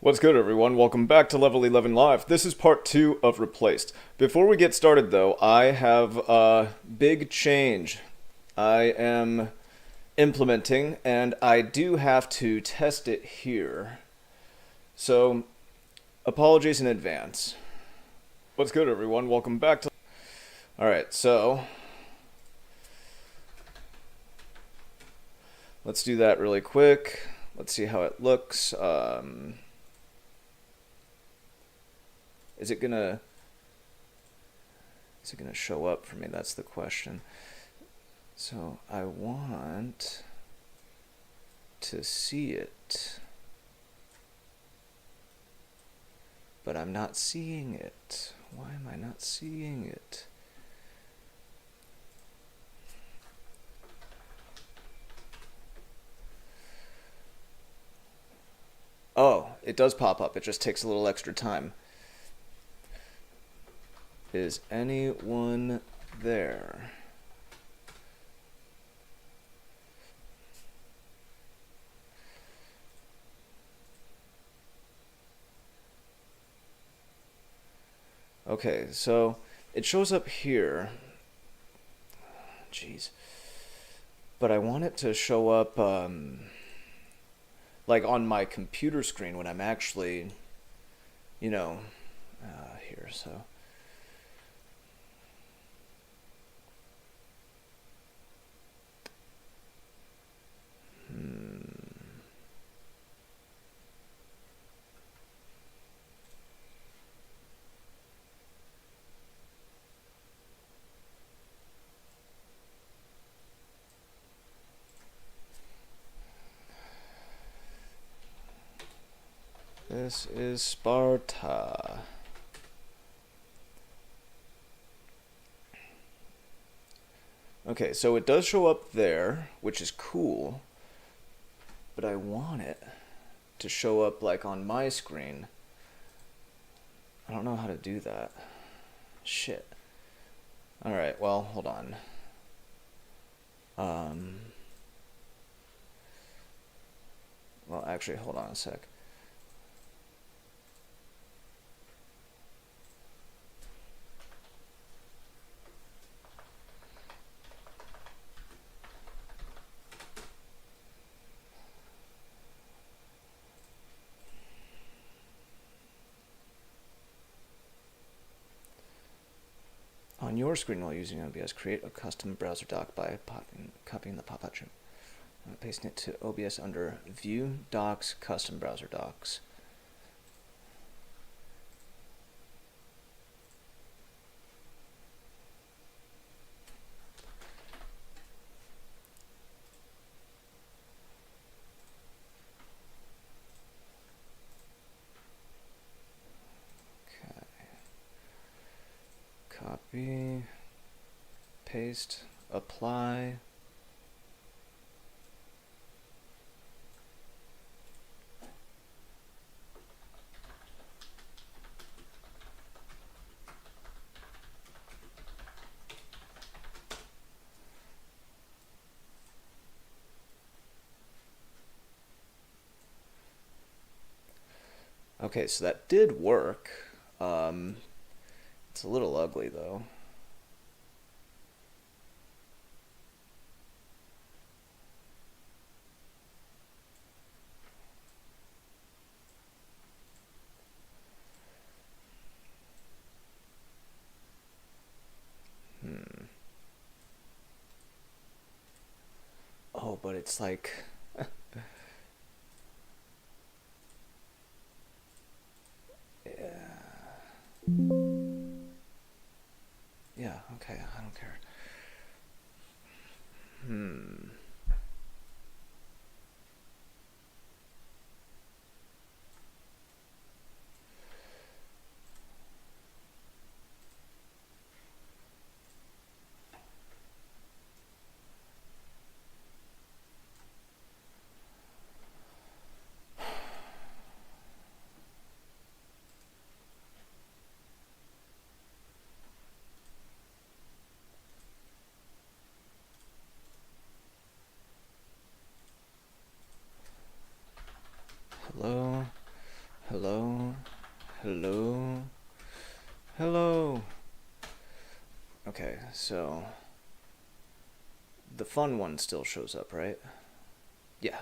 What's good, everyone? Welcome back to Level 11 Live. This is part 2 of Replaced. Before we get started, though, I have a big change I am implementing, and I do have to test it here. So, apologies in advance. What's good, everyone? Welcome back to... Alright, so... let's do that really quick. Let's see how it looks. Is it gonna show up for me? That's the question. So I want to see it, but I'm not seeing it. Why am I not seeing it? Oh, it does pop up. It just takes a little extra time. Is anyone there? Okay, so it shows up here. Jeez. But I want it to show up like on my computer screen when I'm actually, here, so... This is Sparta. Okay, so it does show up there, which is cool, but I want it to show up like on my screen. I don't know how to do that. Shit. Alright, well, hold on. Well, actually, hold on a sec. On your screen while using OBS, create a custom browser doc by copying the pop-out trim. Pasting it to OBS under View, Docs, Custom Browser Docs. Okay. Copy, paste, apply. Okay, so that did work. It's a little ugly though. Oh, but it's like... Yeah, okay, I don't care. Hello? Hello? Hello? Hello? Okay, so the fun one still shows up, right? Yeah.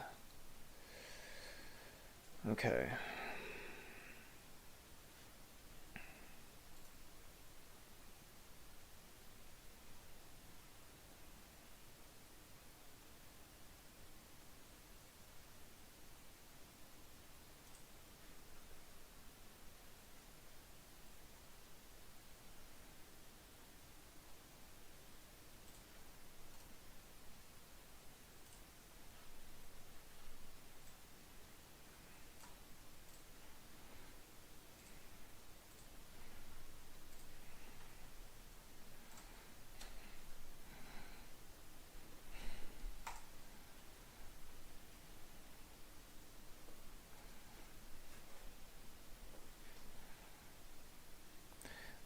Okay.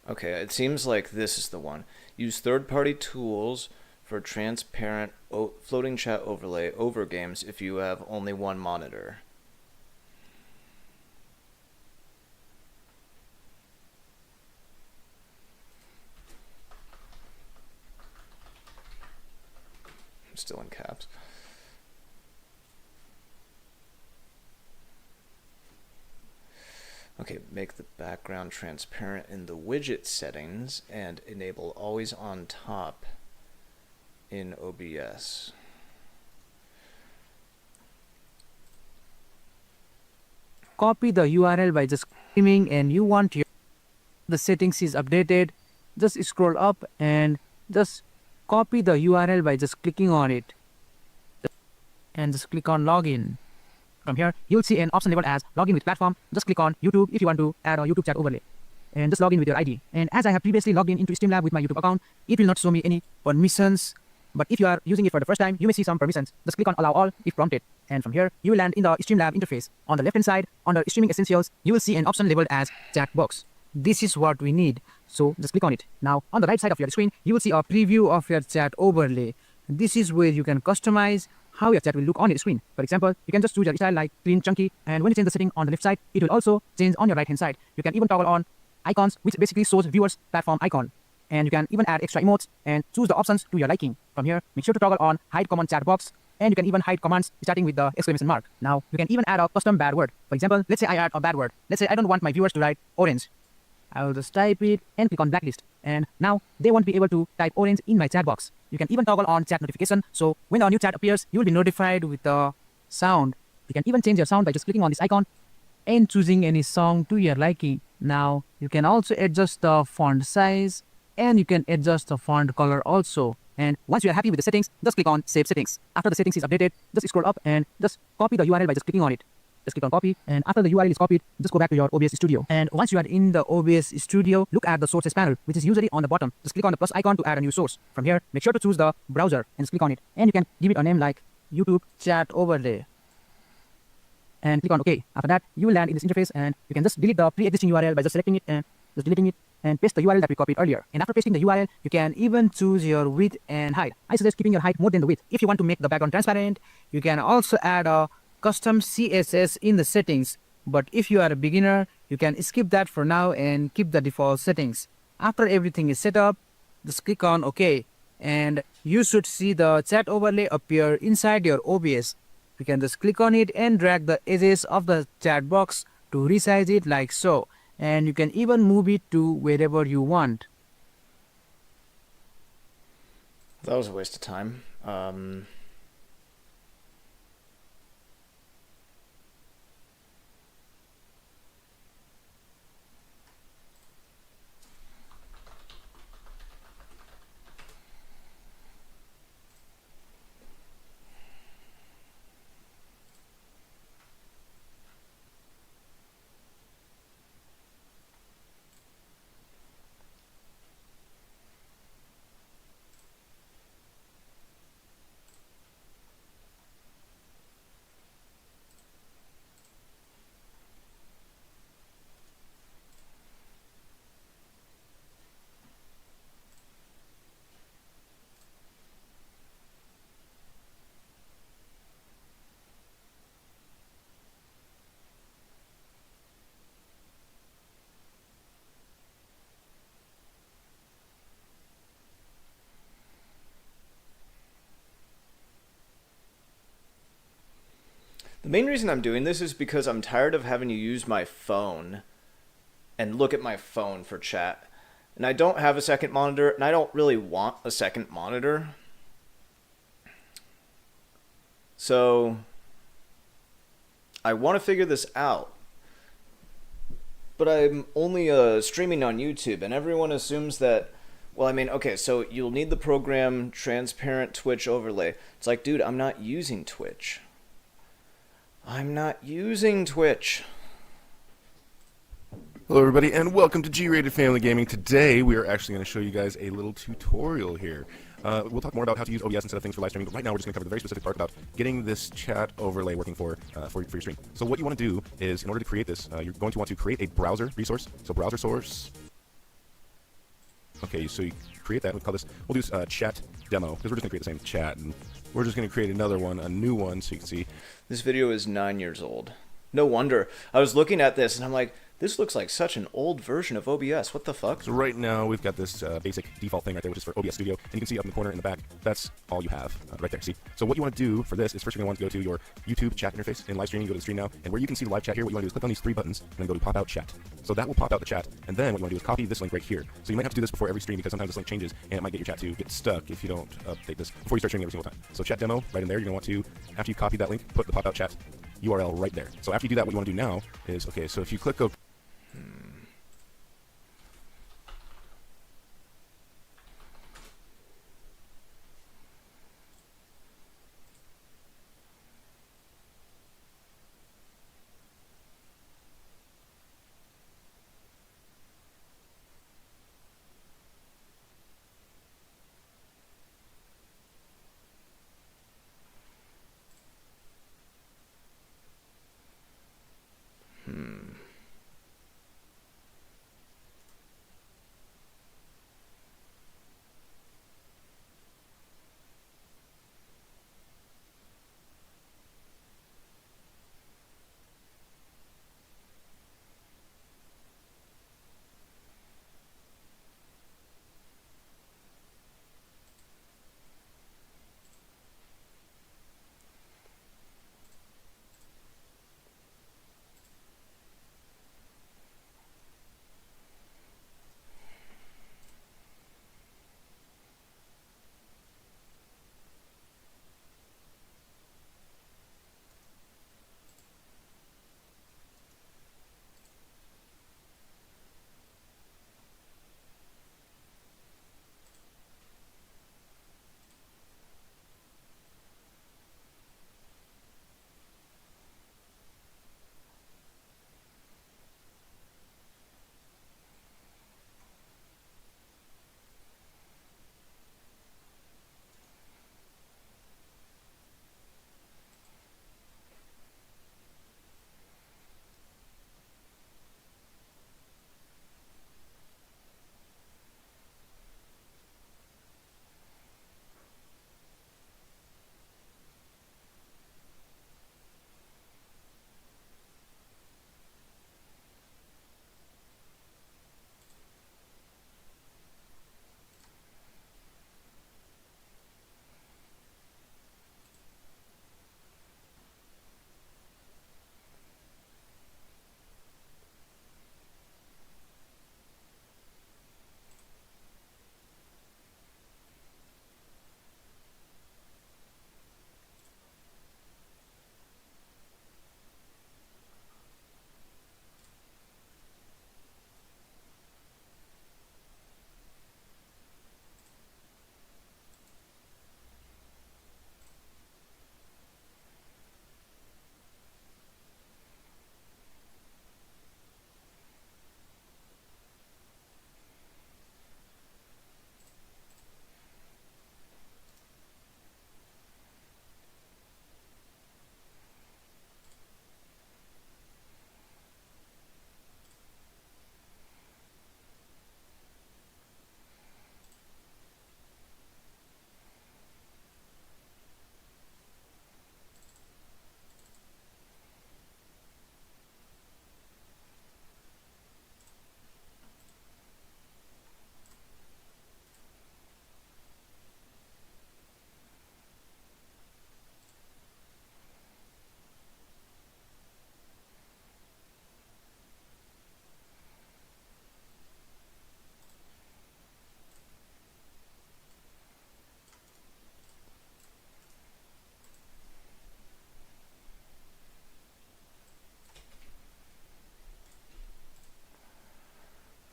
Okay, it seems like this is the one. Use third-party tools for transparent floating chat overlay over games if you have only one monitor. I'm still in caps. Okay, make the background transparent in the widget settings and enable always on top in OBS. Copy the URL by just clicking, and you want the settings is updated, just scroll up and just copy the URL by just clicking on it and just click on login. From here you'll see an option labeled as login with platform. Just click on YouTube if you want to add a YouTube chat overlay and just log in with your ID. And as I have previously logged in into Streamlab with my YouTube account, it will not show me any permissions. But if you are using it for the first time, you may see some permissions. Just click on allow all if prompted. And from here, you will land in the Streamlab interface. On the left hand side, under streaming essentials, you will see an option labeled as chat box. This is what we need. So just click on it. Now on the right side of your screen, you will see a preview of your chat overlay. This is where you can customize how your chat will look on your screen. For example, you can just choose your style like clean, chunky, and when you change the setting on the left side, it will also change on your right hand side. You can even toggle on icons, which basically shows viewers platform icon. And you can even add extra emotes and choose the options to your liking. From here, make sure to toggle on hide common chat box, and you can even hide commands starting with the exclamation mark. Now, you can even add a custom bad word. For example, let's say I add a bad word. Let's say I don't want my viewers to write orange. I will just type it and click on blacklist. And now they won't be able to type orange in my chat box. You can even toggle on chat notification. So when a new chat appears, you will be notified with the sound. You can even change your sound by just clicking on this icon and choosing any song to your liking. Now you can also adjust the font size and you can adjust the font color also. And once you are happy with the settings, just click on save settings. After the settings is updated, just scroll up and just copy the URL by just clicking on it. Just click on copy, and after the URL is copied, just go back to your OBS studio. And once you are in the OBS studio, look at the sources panel, which is usually on the bottom. Just click on the plus icon to add a new source. From here, make sure to choose the browser and just click on it. And you can give it a name like YouTube chat overlay. And click on OK. After that, you will land in this interface, and you can just delete the pre-existing URL by just selecting it and just deleting it and paste the URL that we copied earlier. And after pasting the URL, you can even choose your width and height. I suggest keeping your height more than the width. If you want to make the background transparent, you can also add a custom CSS in the settings, but if you are a beginner, you can skip that for now and keep the default settings. After everything is set up, just click on OK, and you should see the chat overlay appear inside your OBS. You can just click on it and drag the edges of the chat box to resize it like so, and you can even move it to wherever you want. That was a waste of time. The main reason I'm doing this is because I'm tired of having to use my phone and look at my phone for chat. And I don't have a second monitor, and I don't really want a second monitor. So I want to figure this out. But I'm only streaming on YouTube, and everyone assumes that, well, I mean, okay, so you'll need the program Transparent Twitch Overlay. It's like, dude, I'm not using Twitch. I'm not using Twitch. Hello everybody and welcome to G-Rated Family Gaming. Today we are actually going to show you guys a little tutorial here. We'll talk more about how to use OBS instead of things for live streaming, but right now we're just going to cover the very specific part about getting this chat overlay working for your stream. So what you want to do is, in order to create this, you're going to want to create a browser resource. So browser source. Okay, so you create that. We'll call this, we'll do chat demo, because we're just going to create the same chat, and we're just going to create another one, a new one, so you can see. This video is 9 years old. No wonder. I was looking at this and I'm like, this looks like such an old version of OBS. What the fuck? So right now we've got this basic default thing right there, which is for OBS Studio, and you can see up in the corner in the back, that's all you have right there. See? So what you want to do for this is first you're going to want to go to your YouTube chat interface in live streaming. Go to the stream now, and where you can see the live chat here, what you want to do is click on these three buttons and then go to pop out chat. So that will pop out the chat, and then what you want to do is copy this link right here. So you might have to do this before every stream because sometimes this link changes and it might get your chat to get stuck if you don't update this before you start streaming every single time. So chat demo right in there. You're going to want to, after you copy that link, put the pop out chat URL right there. So after you do that, what you want to do now is, okay, so if you click OK.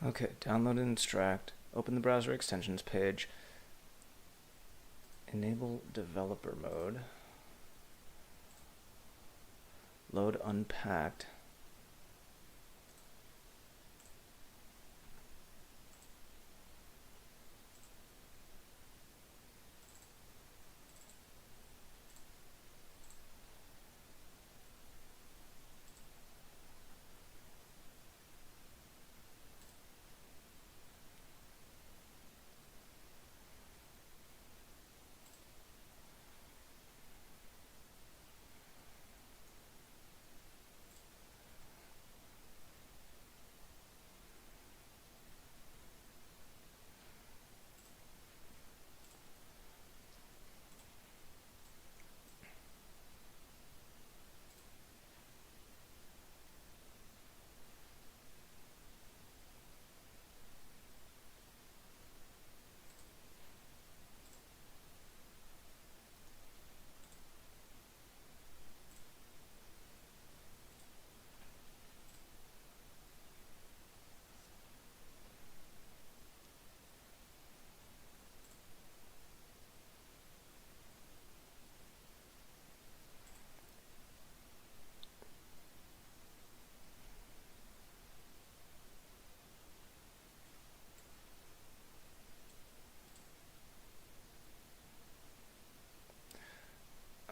Okay, download and extract. Open the browser extensions page. Enable developer mode. Load unpacked.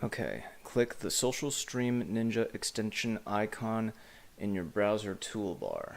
Okay, click the Social Stream Ninja extension icon in your browser toolbar.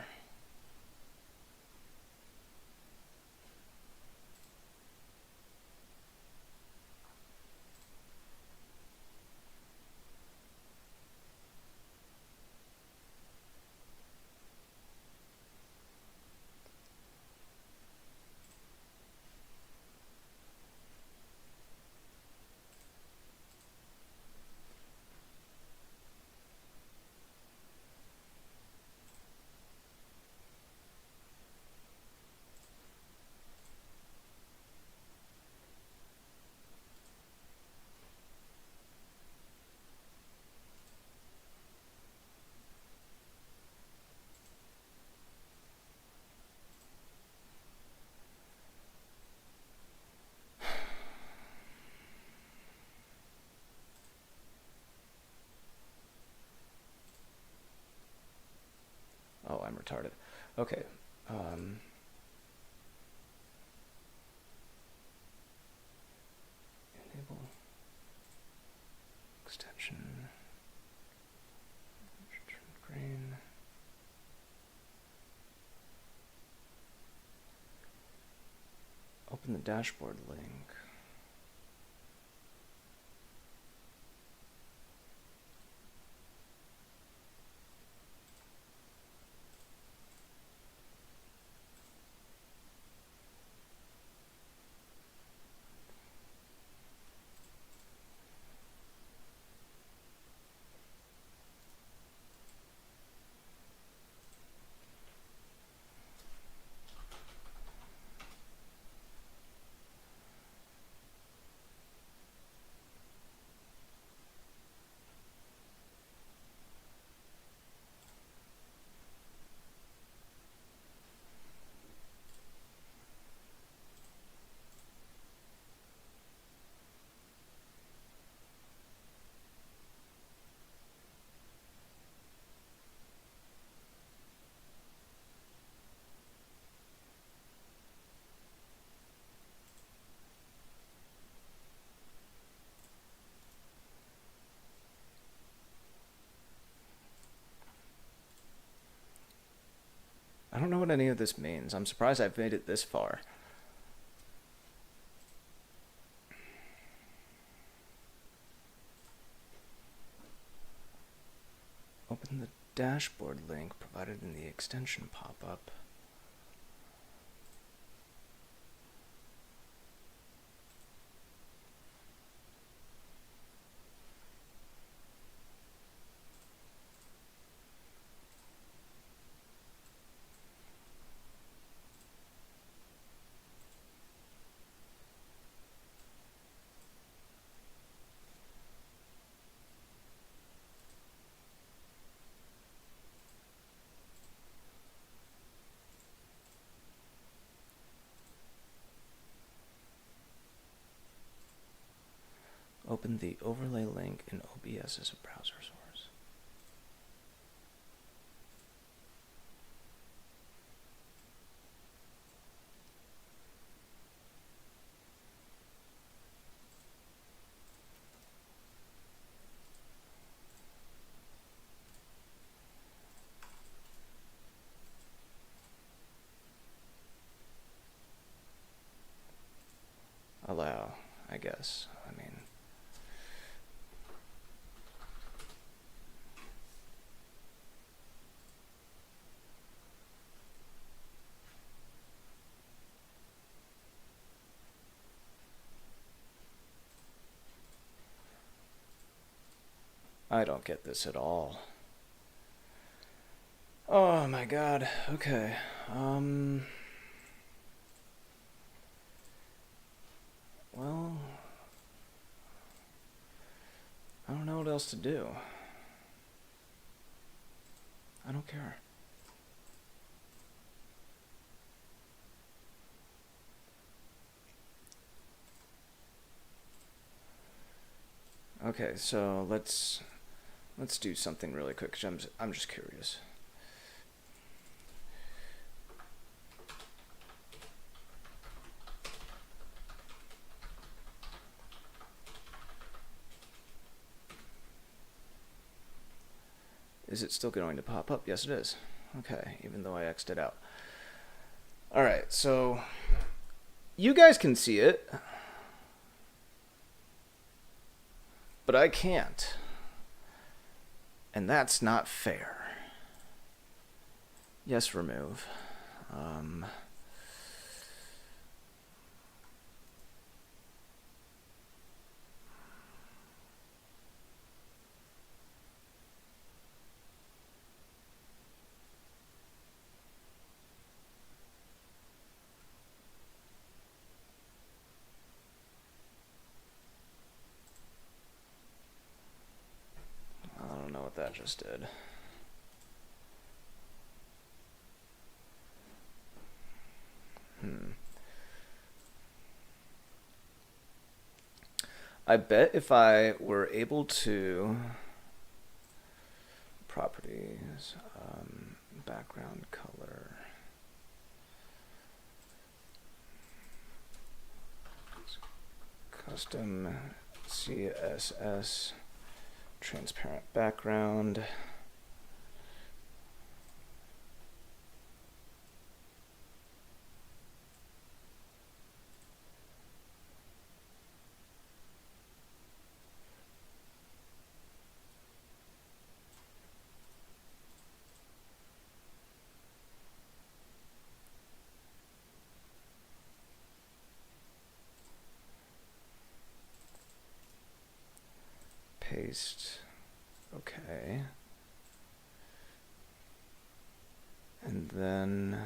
Oh, I'm retarded. Okay. Enable extension. Green. Open the dashboard link. I don't know what any of this means. I'm surprised I've made it this far. Open the dashboard link provided in the extension pop-up. open the overlay link in OBS as a browser source. Allow, I guess. I mean, I don't get this at all. Oh my god. Okay. Well, I don't know what else to do. I don't care. Okay, so let's do something really quick, 'cause I'm just curious. Is it still going to pop up? Yes, it is. Okay, even though I X'd it out. Alright, so you guys can see it, but I can't. And that's not fair. Yes, remove. I don't know what that just did. I bet if I were able to properties, background color, custom CSS, transparent background. Paste. Okay. And then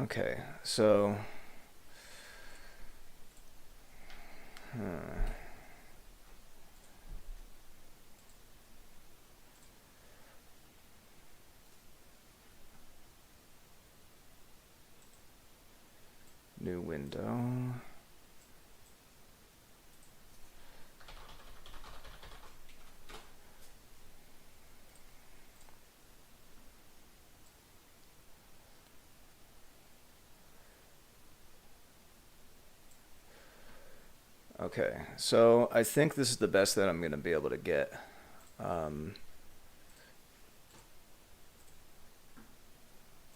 okay, so new window. Okay, so I think this is the best that I'm going to be able to get.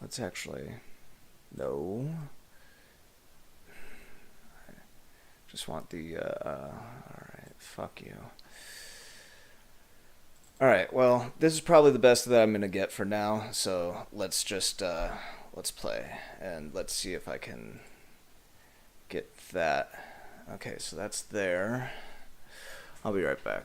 Let's actually, no. I just want the, alright, fuck you. Alright, well, this is probably the best that I'm going to get for now, so let's just, let's play, and let's see if I can get that. Okay, so that's there. I'll be right back.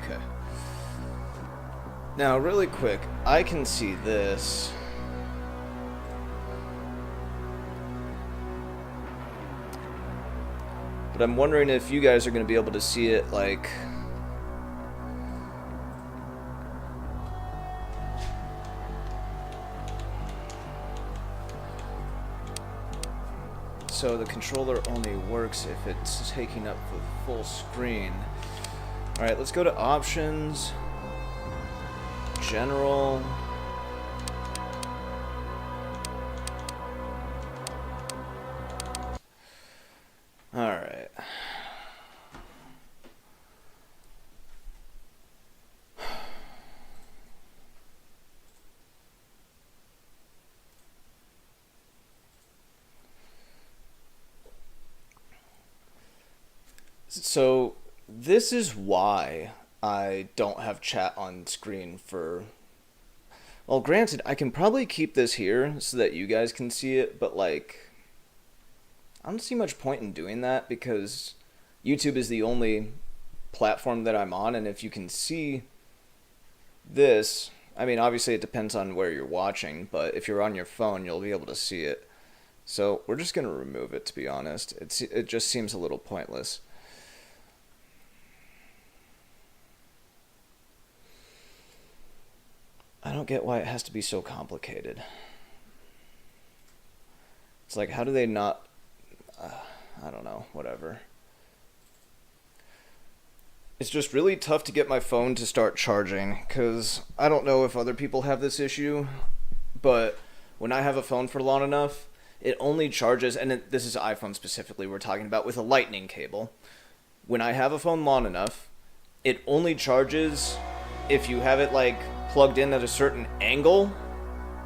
Okay. Now, really quick, I can see this. But I'm wondering if you guys are going to be able to see it, like... So the controller only works if it's taking up the full screen. Alright, let's go to options. General. Alright. So, this is why I don't have chat on screen for... Well, granted, I can probably keep this here so that you guys can see it, but, like... I don't see much point in doing that because YouTube is the only platform that I'm on, and if you can see this... I mean, obviously it depends on where you're watching, but if you're on your phone, you'll be able to see it. So, we're just going to remove it, to be honest. It just seems a little pointless. I don't get why it has to be so complicated. It's like, how do they not... I don't know, whatever. It's just really tough to get my phone to start charging, because I don't know if other people have this issue, but when I have a phone for long enough, it only charges, and this is iPhone specifically we're talking about, with a lightning cable. When I have a phone long enough, it only charges if you have it, like, plugged in at a certain angle,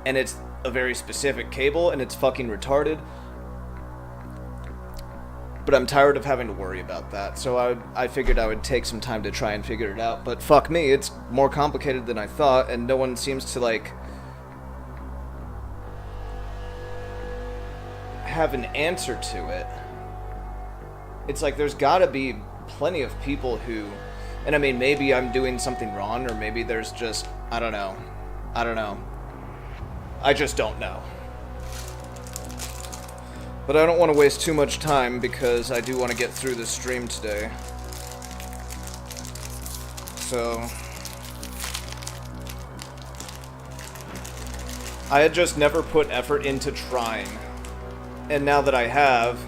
and it's a very specific cable, and it's fucking retarded. But I'm tired of having to worry about that, so I figured I would take some time to try and figure it out. But fuck me, it's more complicated than I thought, and no one seems to, like, have an answer to it. It's like there's gotta be plenty of people who... And I mean, maybe I'm doing something wrong, or maybe there's just... I don't know. I just don't know. But I don't want to waste too much time, because I do want to get through this stream today. So... I had just never put effort into trying. And now that I have,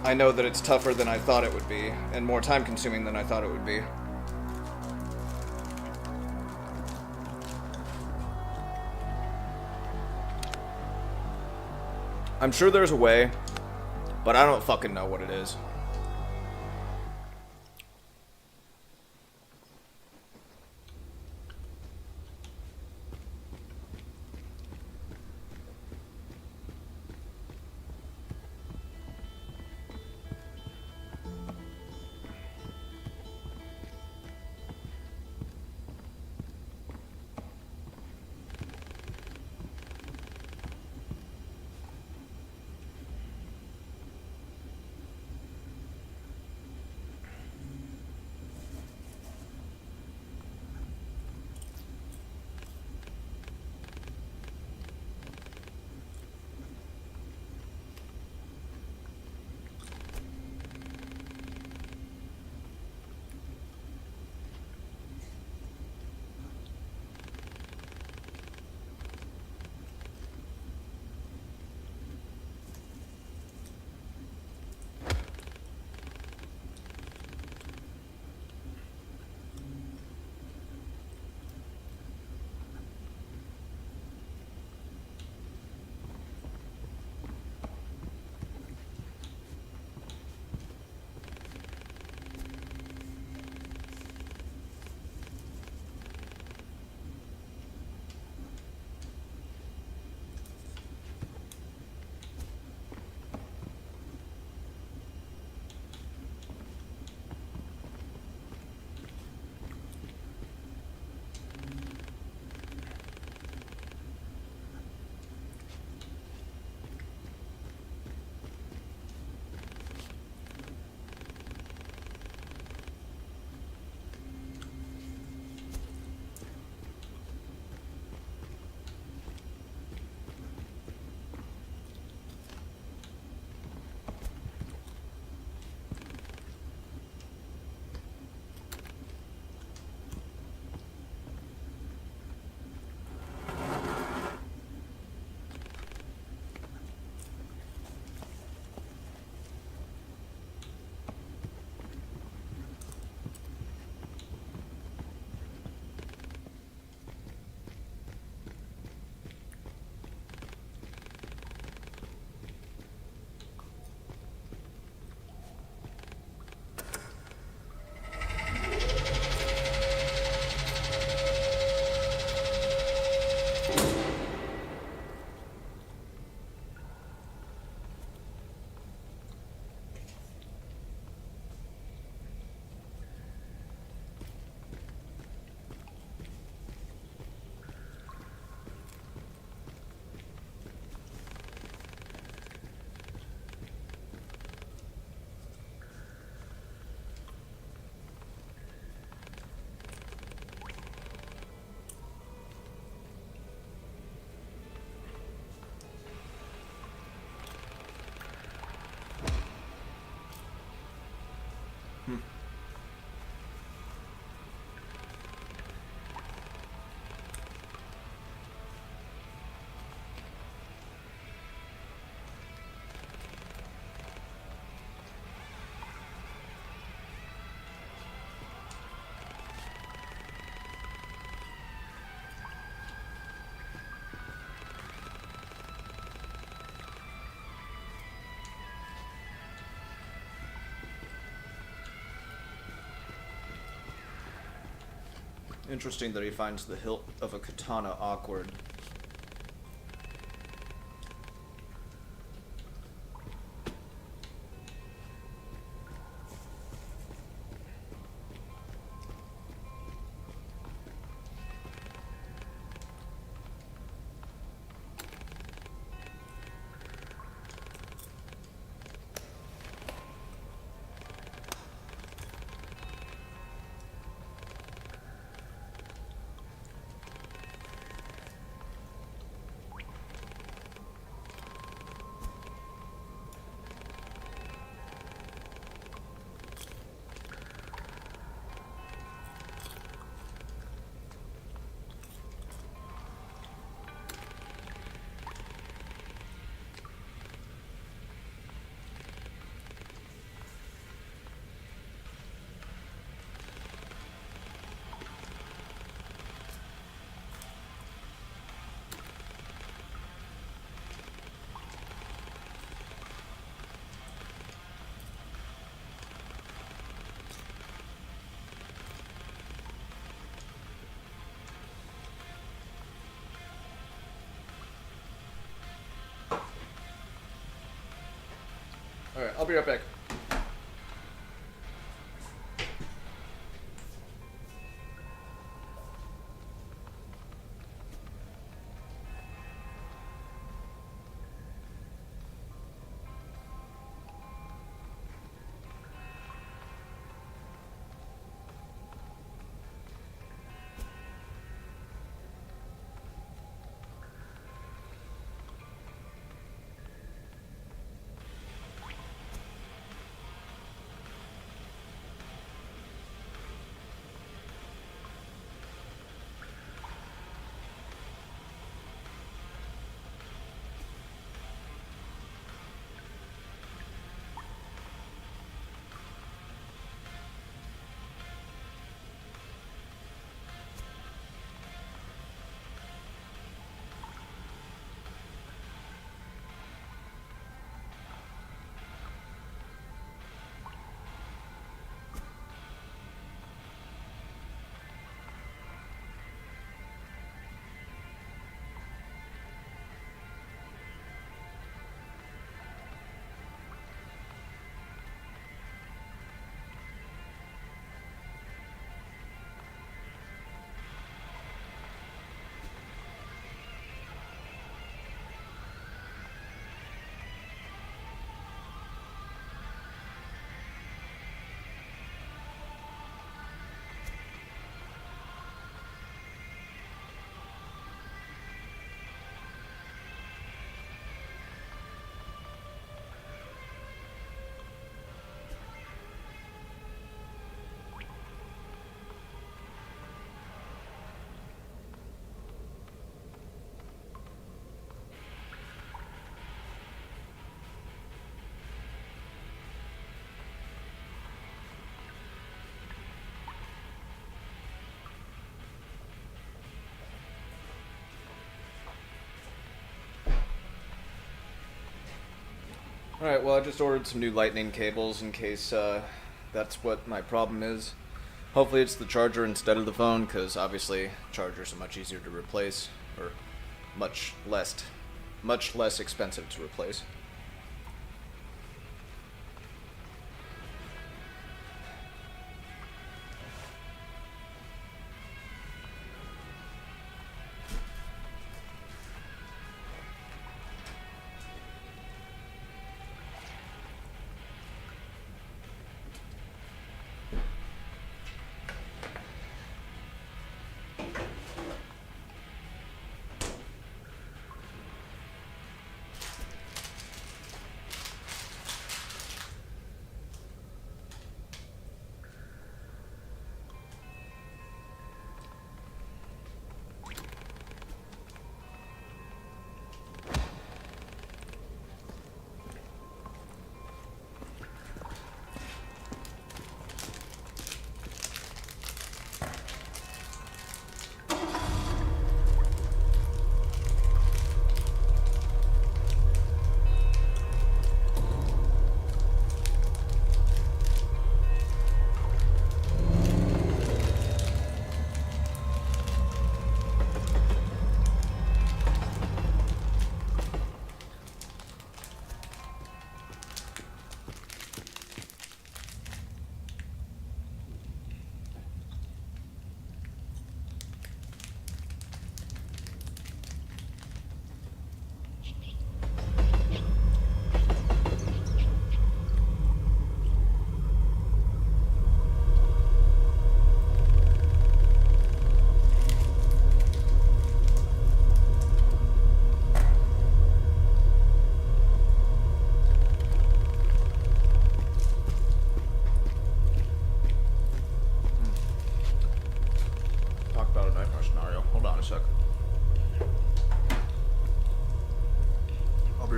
I know that it's tougher than I thought it would be, and more time-consuming than I thought it would be. I'm sure there's a way, but I don't fucking know what it is. Interesting that he finds the hilt of a katana awkward. Alright, I'll be right back. Alright, well I just ordered some new lightning cables in case that's what my problem is. Hopefully it's the charger instead of the phone, because obviously chargers are much easier to replace, or much less expensive to replace.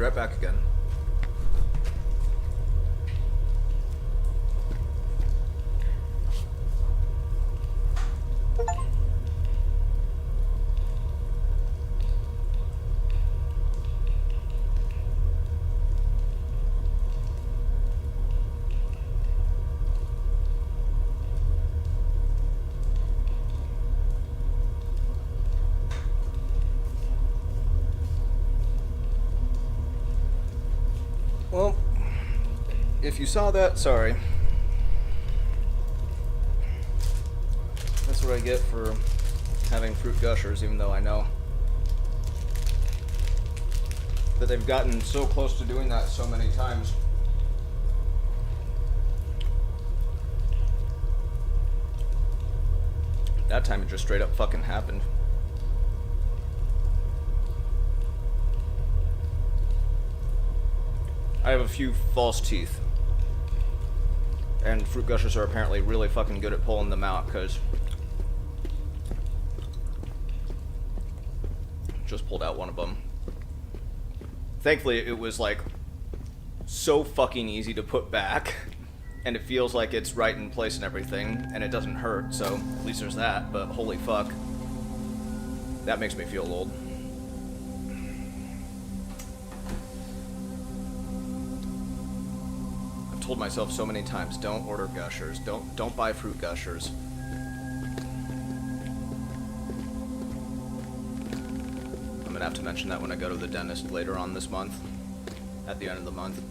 be right back again. Well, if you saw that, sorry. That's what I get for having fruit gushers, even though I know that they've gotten so close to doing that so many times. That time it just straight up fucking happened. I have a few false teeth. And fruit gushers are apparently really fucking good at pulling them out, because just pulled out one of them. Thankfully, it was like so fucking easy to put back, and it feels like it's right in place and everything, and it doesn't hurt, so at least there's that, but holy fuck. That makes me feel old. I've told myself so many times, don't order gushers, don't buy fruit gushers. I'm gonna have to mention that when I go to the dentist later on this month, at the end of the month.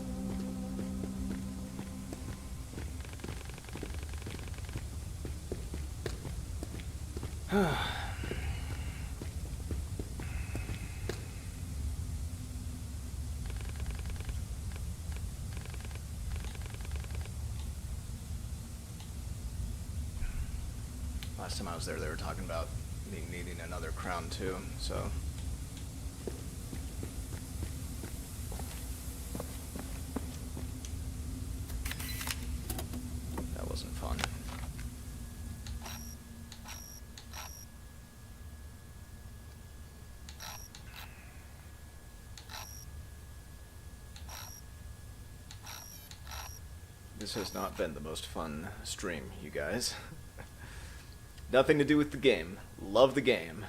Last time I was there, they were talking about me needing another crown too, so. That wasn't fun. This has not been the most fun stream, you guys. Nothing to do with the game. Love the game.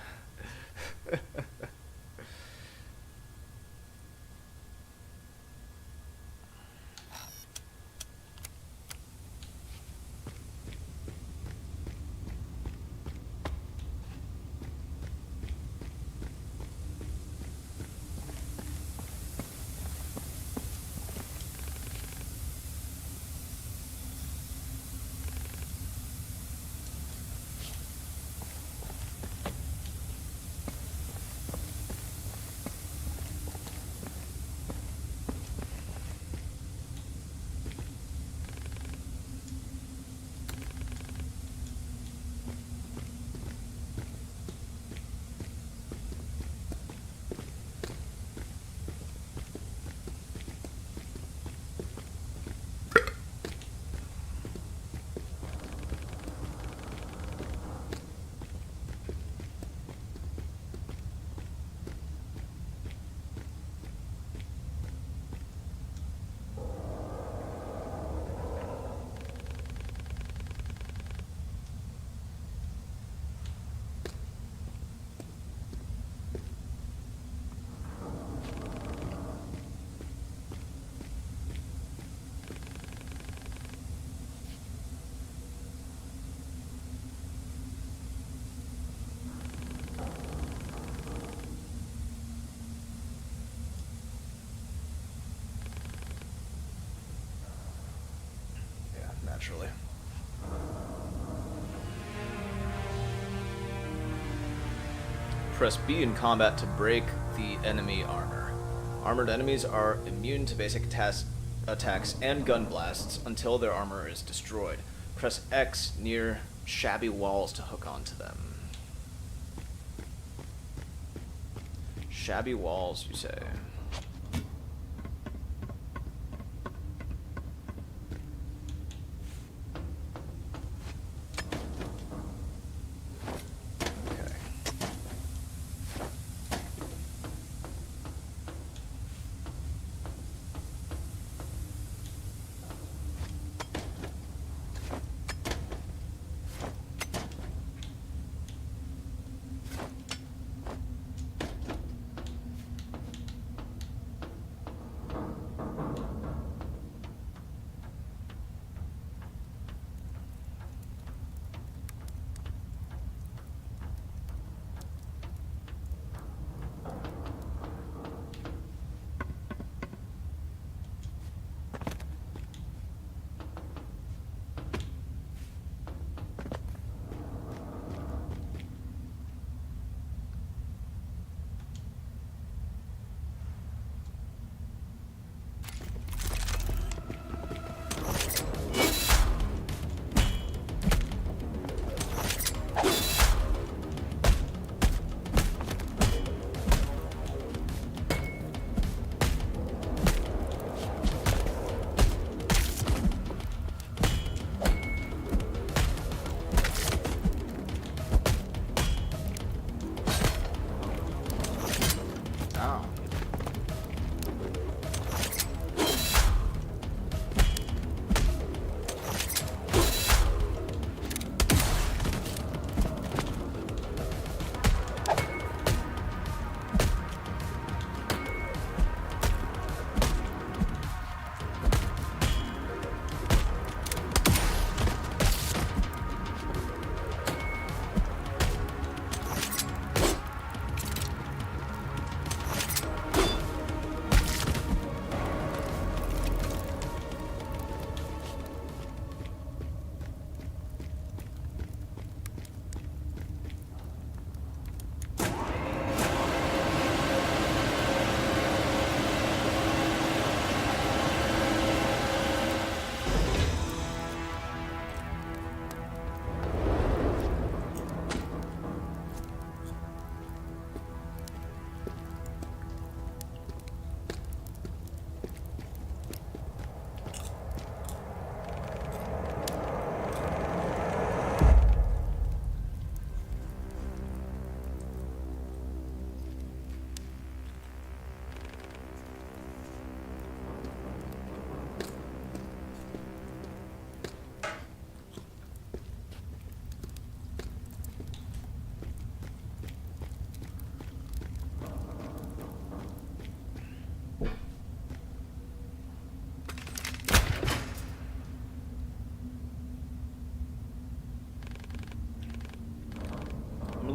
Naturally. Press B in combat to break the enemy armor. Armored enemies are immune to basic attacks and gun blasts until their armor is destroyed. Press X near shabby walls to hook onto them. Shabby walls, you say?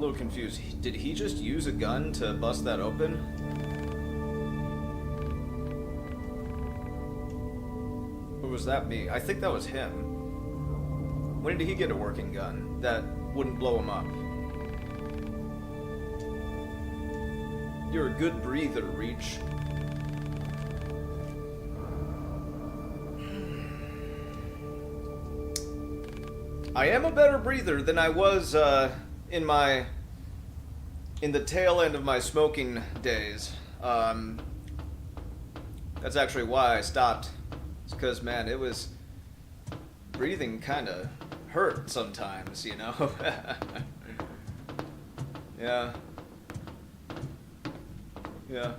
little confused. Did he just use a gun to bust that open? Or was that me? I think that was him. When did he get a working gun that wouldn't blow him up? You're a good breather, Reach. I am a better breather than I was in the tail end of my smoking days. That's actually why I stopped. It's because, man, it was breathing kind of hurt sometimes, you know. Yeah. Yeah.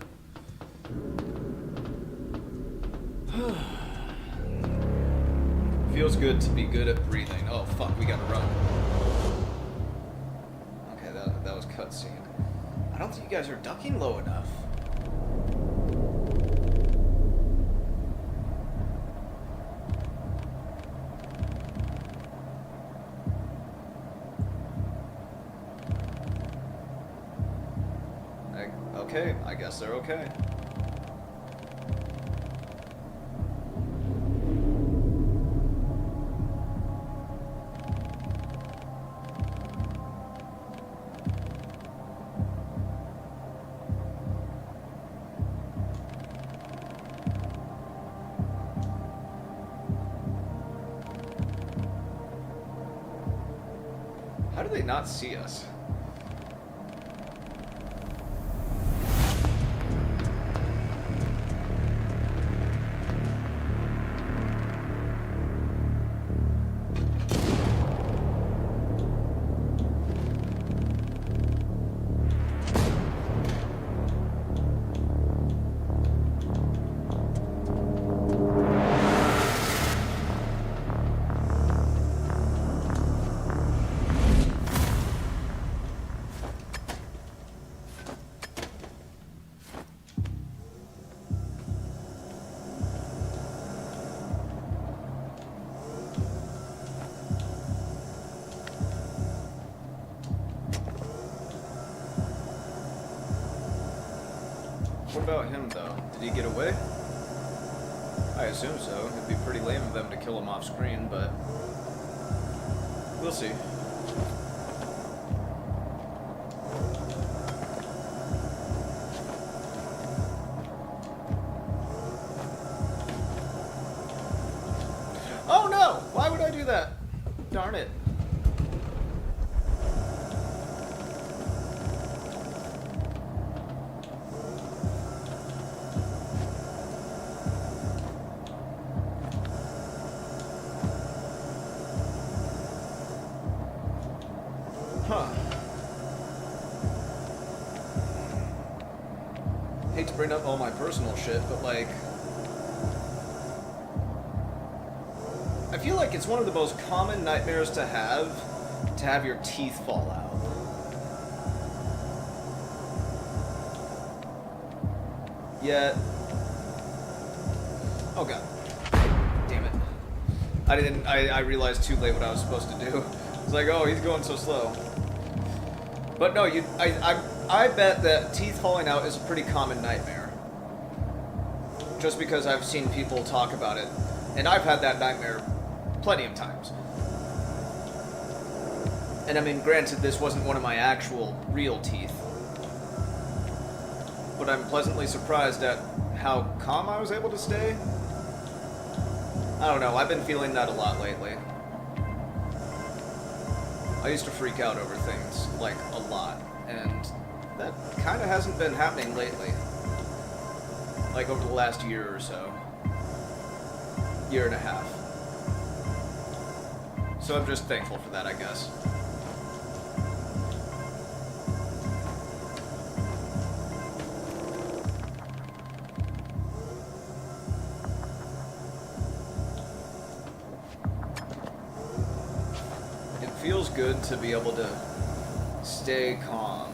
Feels good to be good at breathing. Oh fuck, we gotta run. Okay, that was cutscene. I don't think you guys are ducking low enough. Okay, I guess they're okay. How do they not see us? What about him, though? Did he get away? I assume so. It'd be pretty lame of them to kill him off screen, but we'll see. Oh no! Why would I do that? Darn it. Huh. Hate to bring up all my personal shit, but like, I feel like it's one of the most common nightmares to have your teeth fall out. Yet, oh god, damn it! I realized too late what I was supposed to do. It's like, oh, he's going so slow. But no, I bet that teeth falling out is a pretty common nightmare. Just because I've seen people talk about it, and I've had that nightmare plenty of times. And I mean, granted, this wasn't one of my actual real teeth. But I'm pleasantly surprised at how calm I was able to stay. I don't know, I've been feeling that a lot lately. I used to freak out over things, like, a lot, and that kind of hasn't been happening lately. Like, over the last year or so. Year and a half. So I'm just thankful for that, I guess. Feels good to be able to stay calm.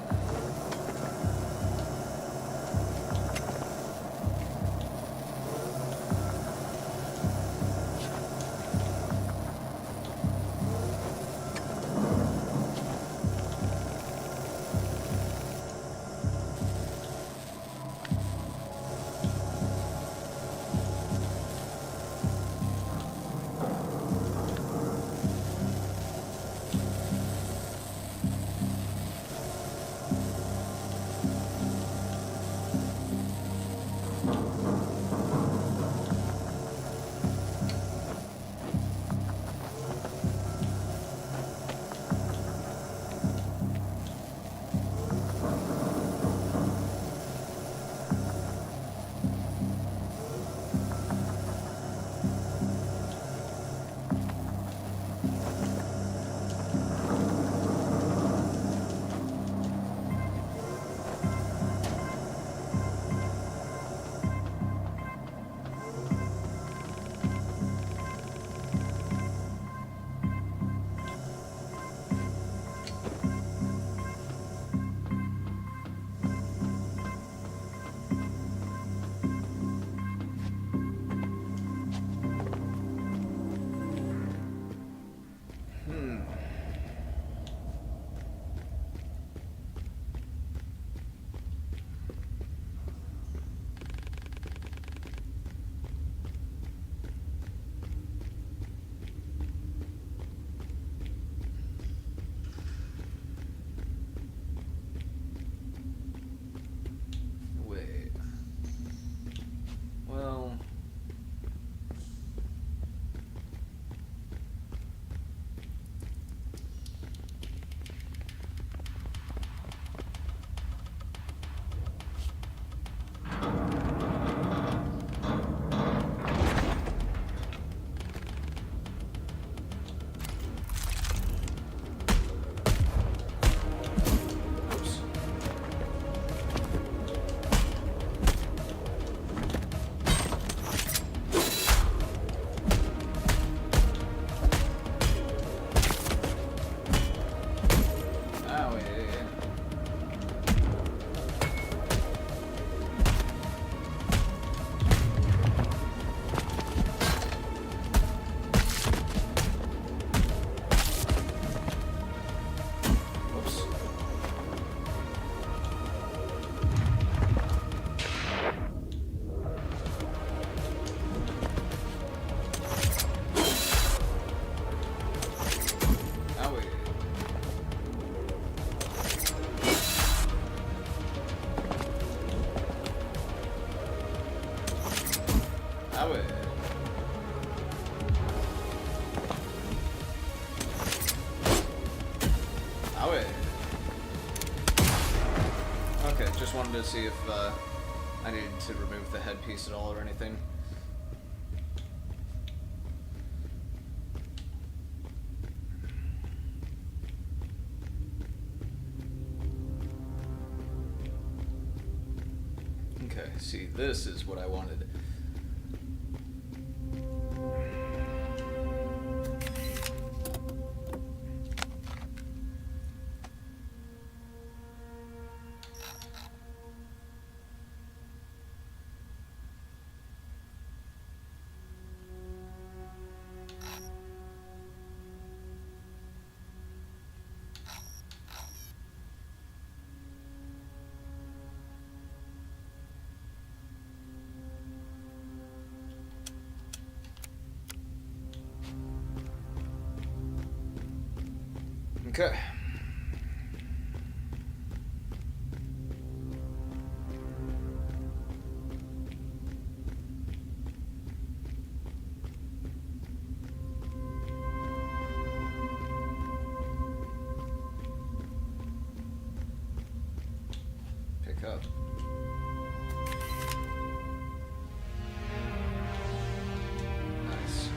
Owie. Owie. Okay, just wanted to see if I needed to remove the headpiece at all or anything. Okay, see, this is what I wanted. Okay. Pick up. Nice.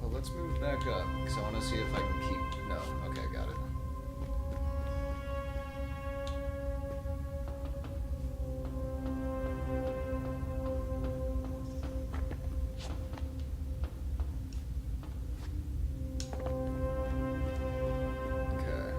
Well, let's move back up, because I want to see if I can keep... No, okay, got it. Okay.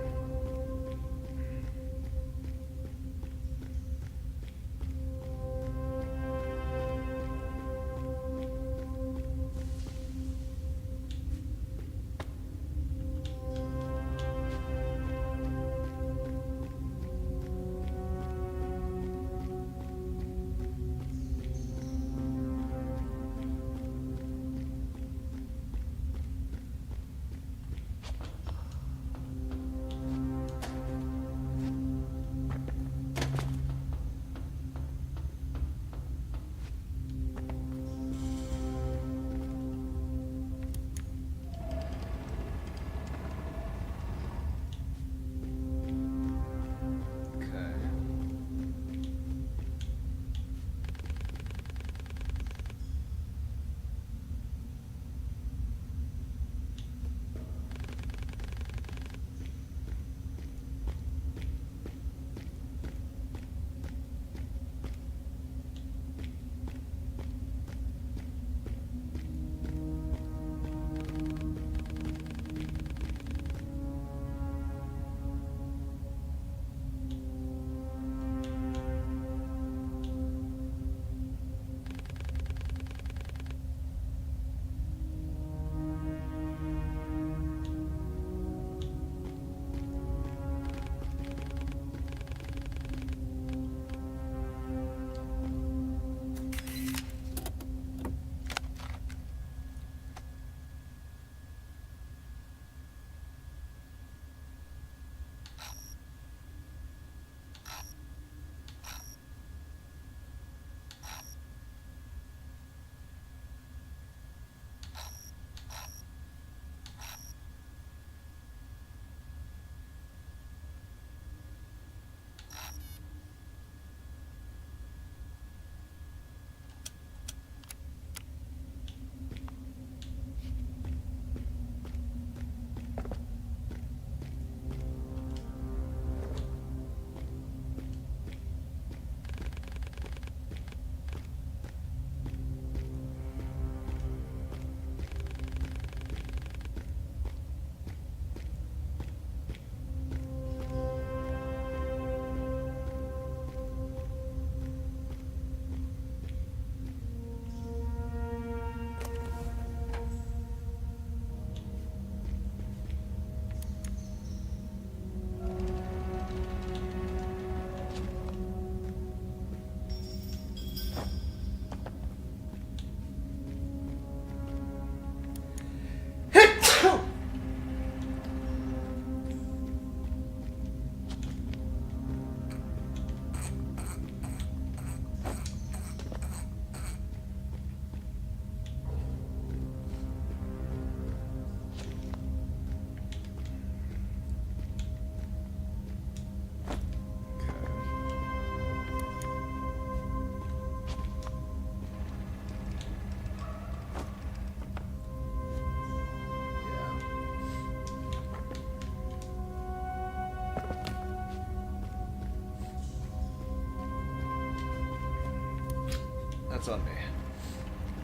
That's on me.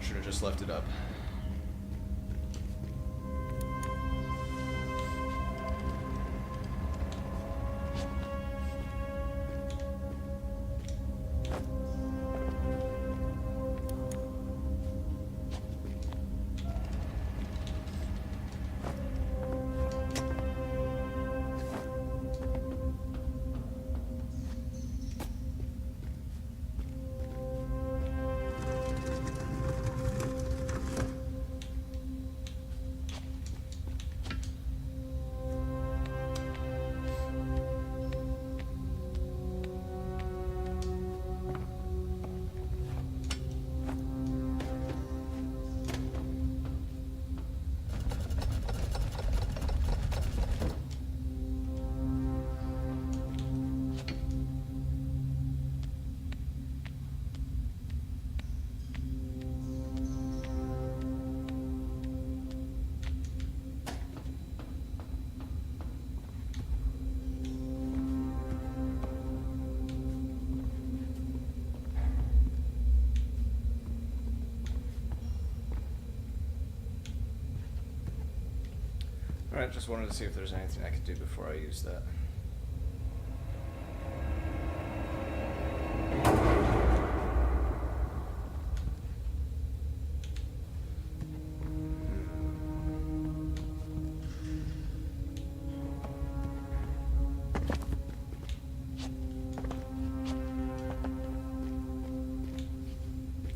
Should have just left it up. Alright, just wanted to see if there's anything I could do before I use that.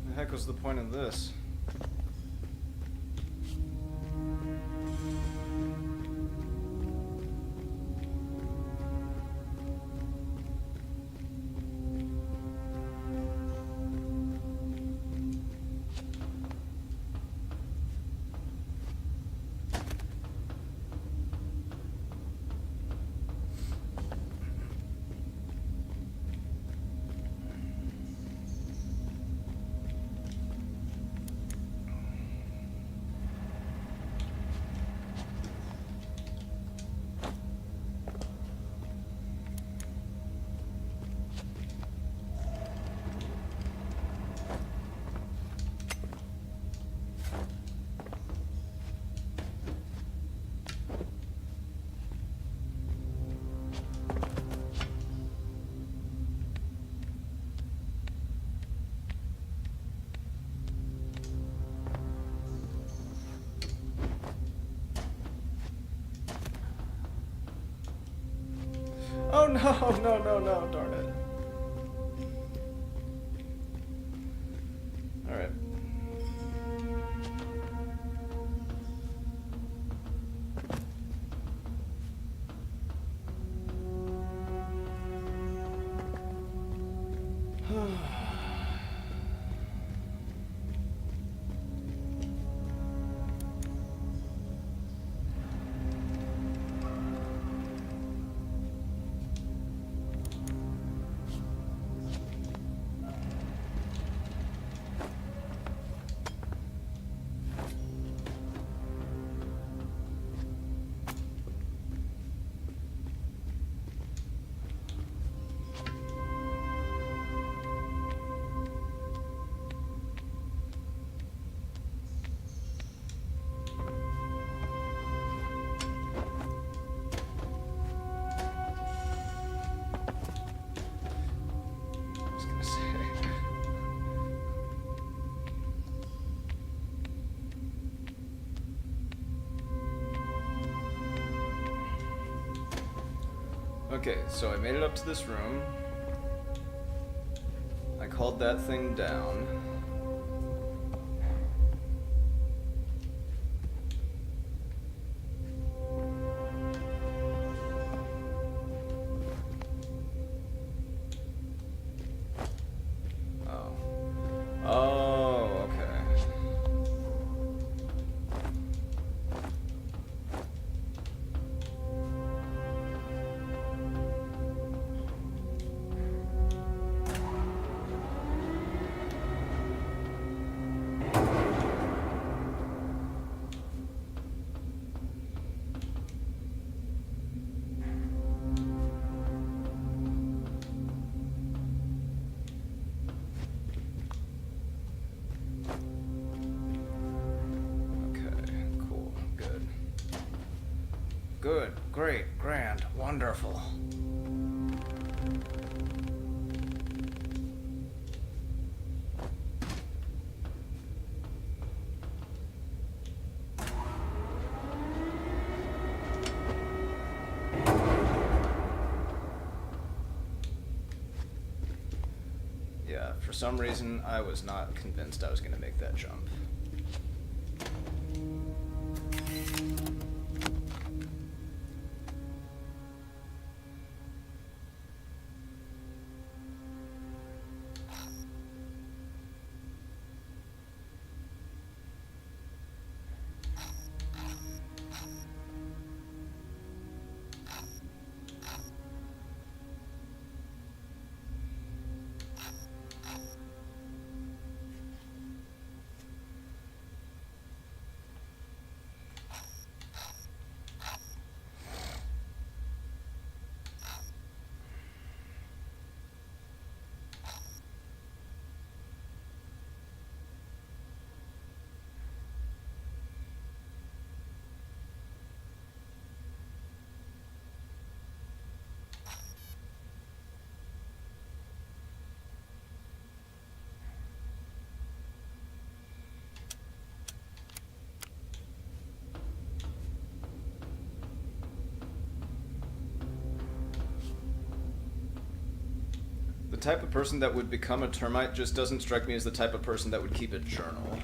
The heck was the point of this? Oh no, darn it. Alright. Okay, so I made it up to this room. I called that thing down. Oh, okay. good, great, grand, wonderful. Yeah, for some reason, I was not convinced I was going to make that jump. The type of person that would become a termite just doesn't strike me as the type of person that would keep a journal.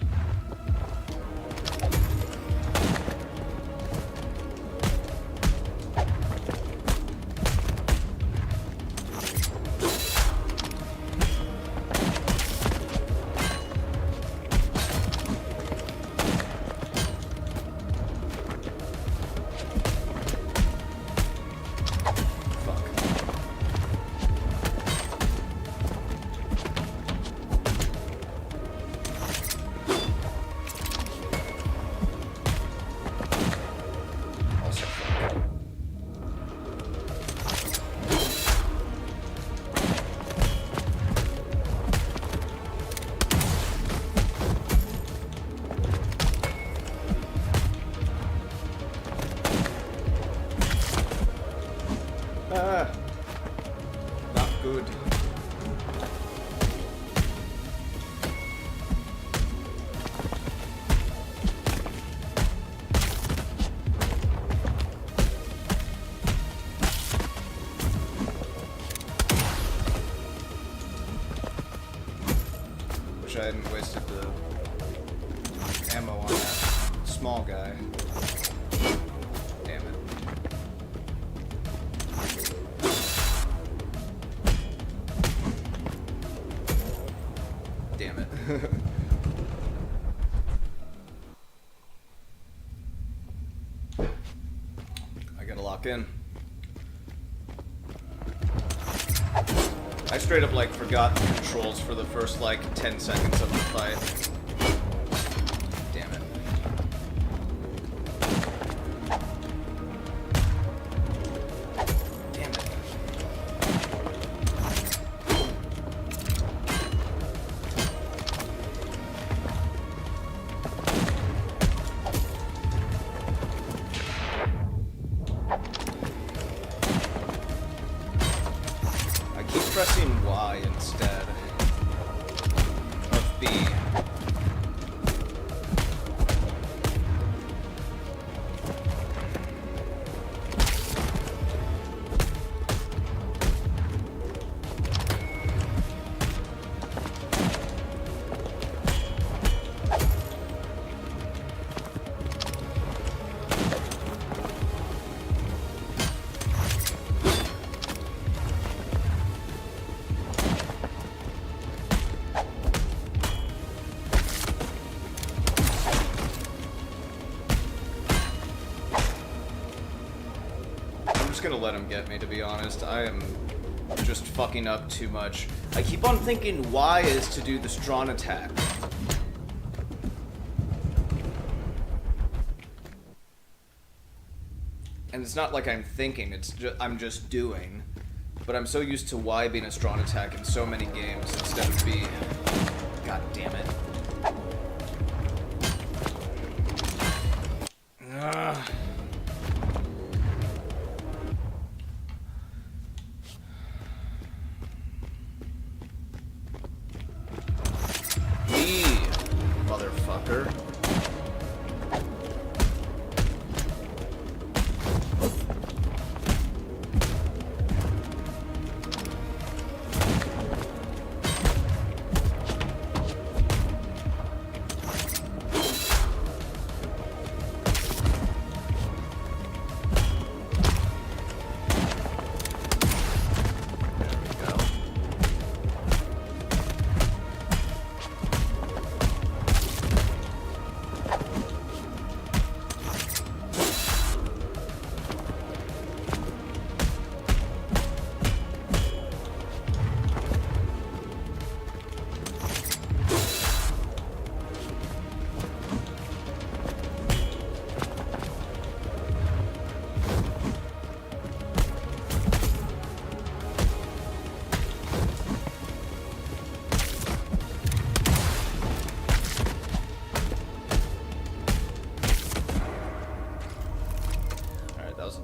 Not good. Wish I hadn't wasted the ammo on that small guy. Damn it. Damn it. I gotta lock in. I straight up, like, forgot the controls for the first, like, 10 seconds of the fight. Damn it. Damn it. I keep pressing Y instead of B. I'm just gonna let him get me, to be honest. I am just fucking up too much. I keep on thinking Y is to do the strong attack. And it's not like I'm thinking, I'm just doing. But I'm so used to Y being a strong attack in so many games instead of B. God damn it. Ugh.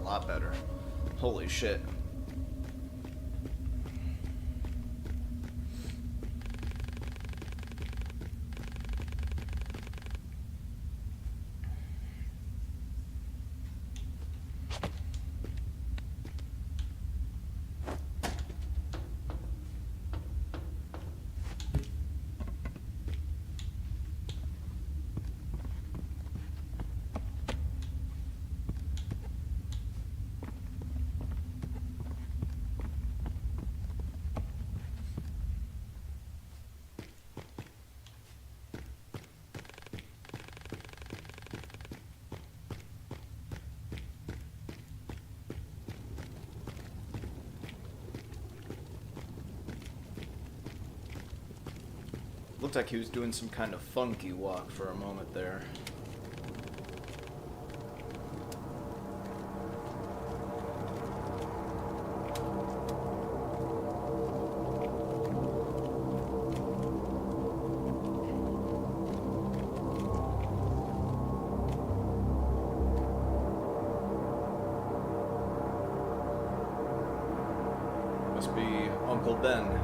lot better. Holy shit. Looked like he was doing some kind of funky walk for a moment there. Must be Uncle Ben.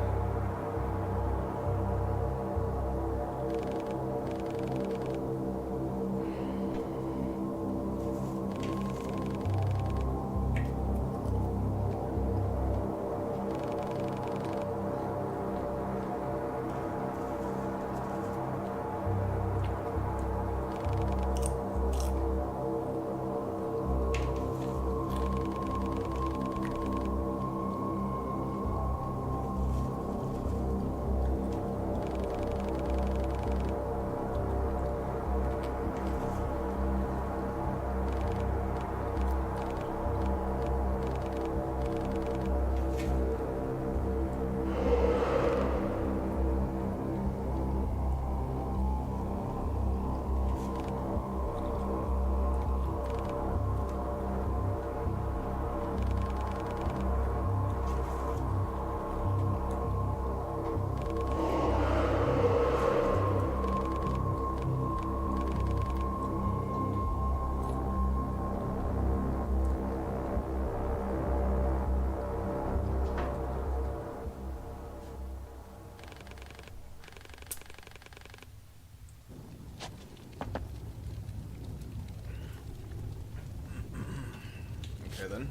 Okay then.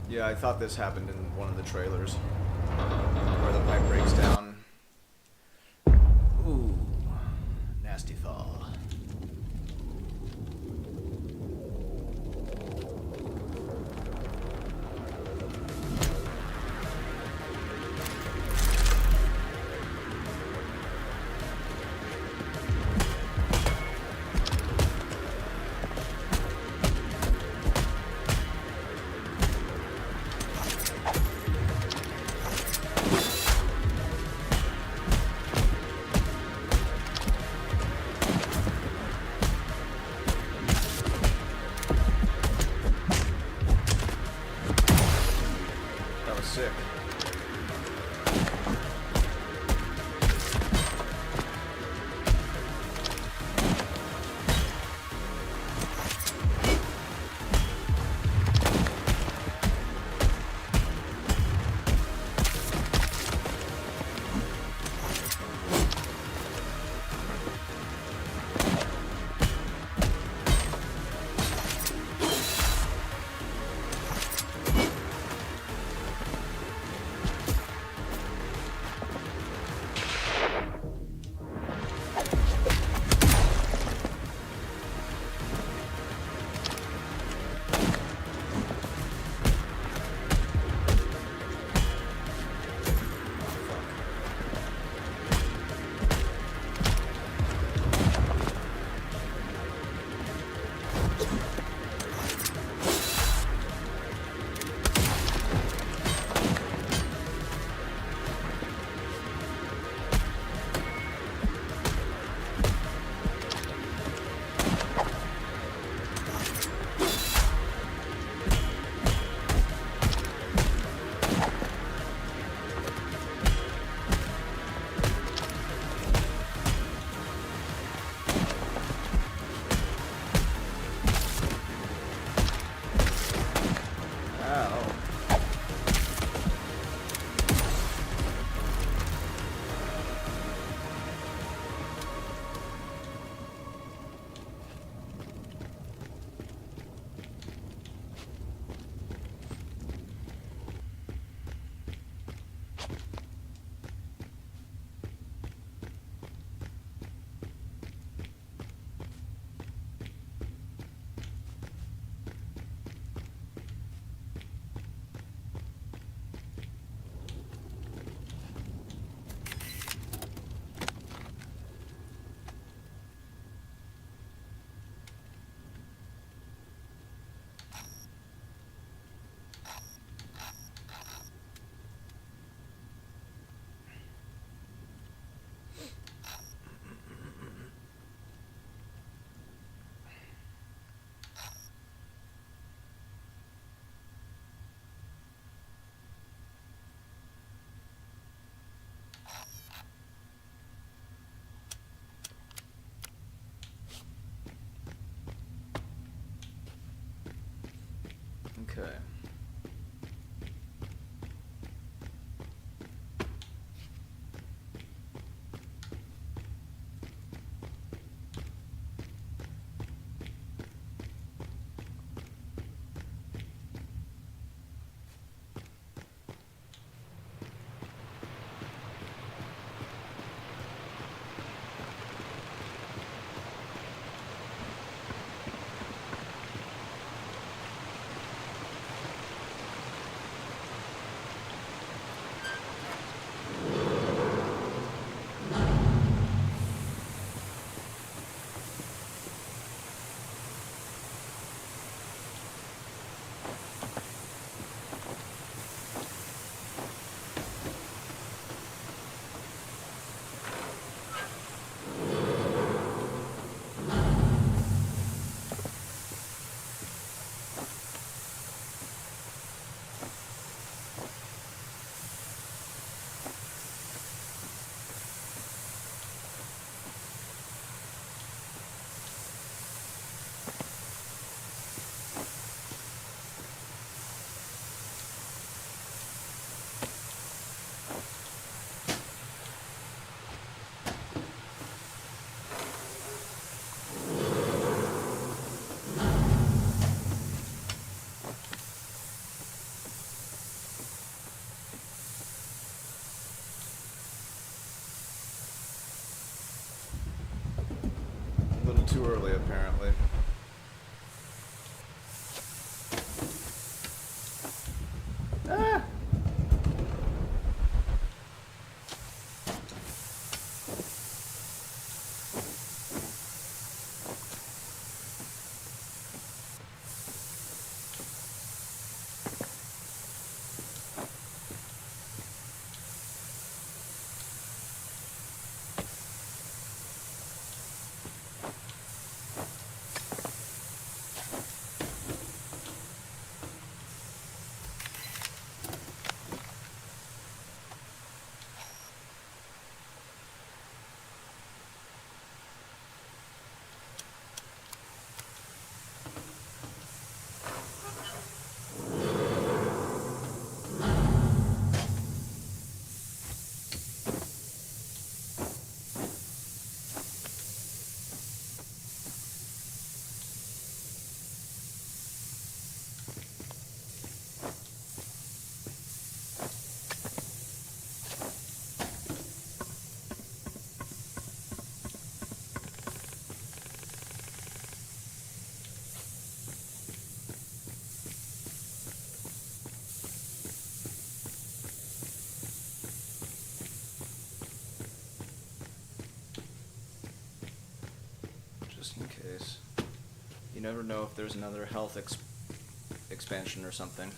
Yeah, I thought this happened in one of the trailers where the pipe breaks down. Ooh, nasty fall. too early, apparently. Ah! Just in case. You never know if there's another health expansion or something.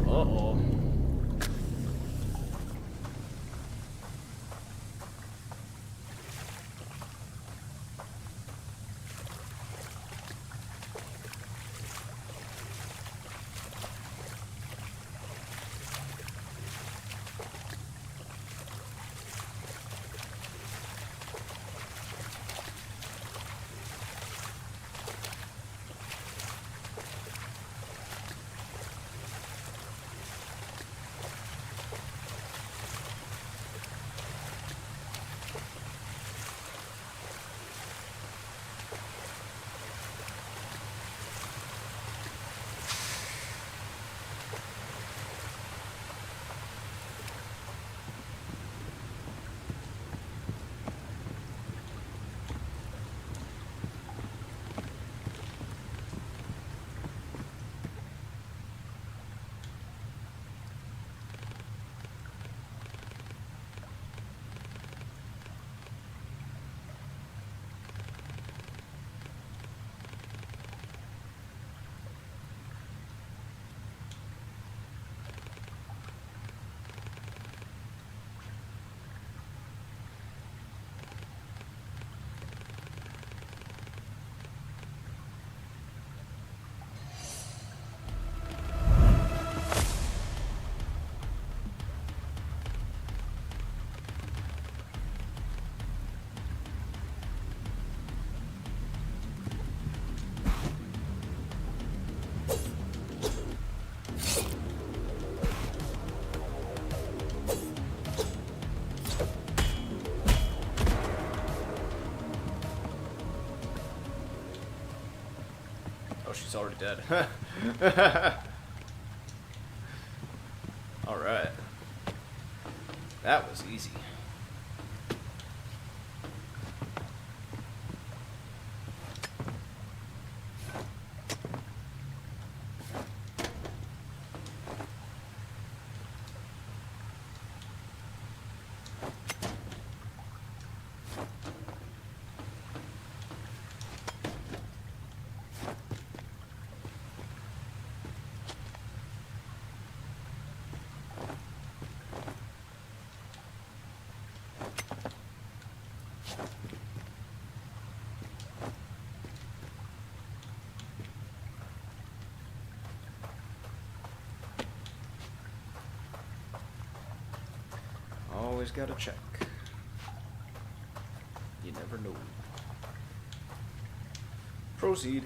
Uh-oh. She's already dead. That was easy. Always gotta check. You never know. Proceed.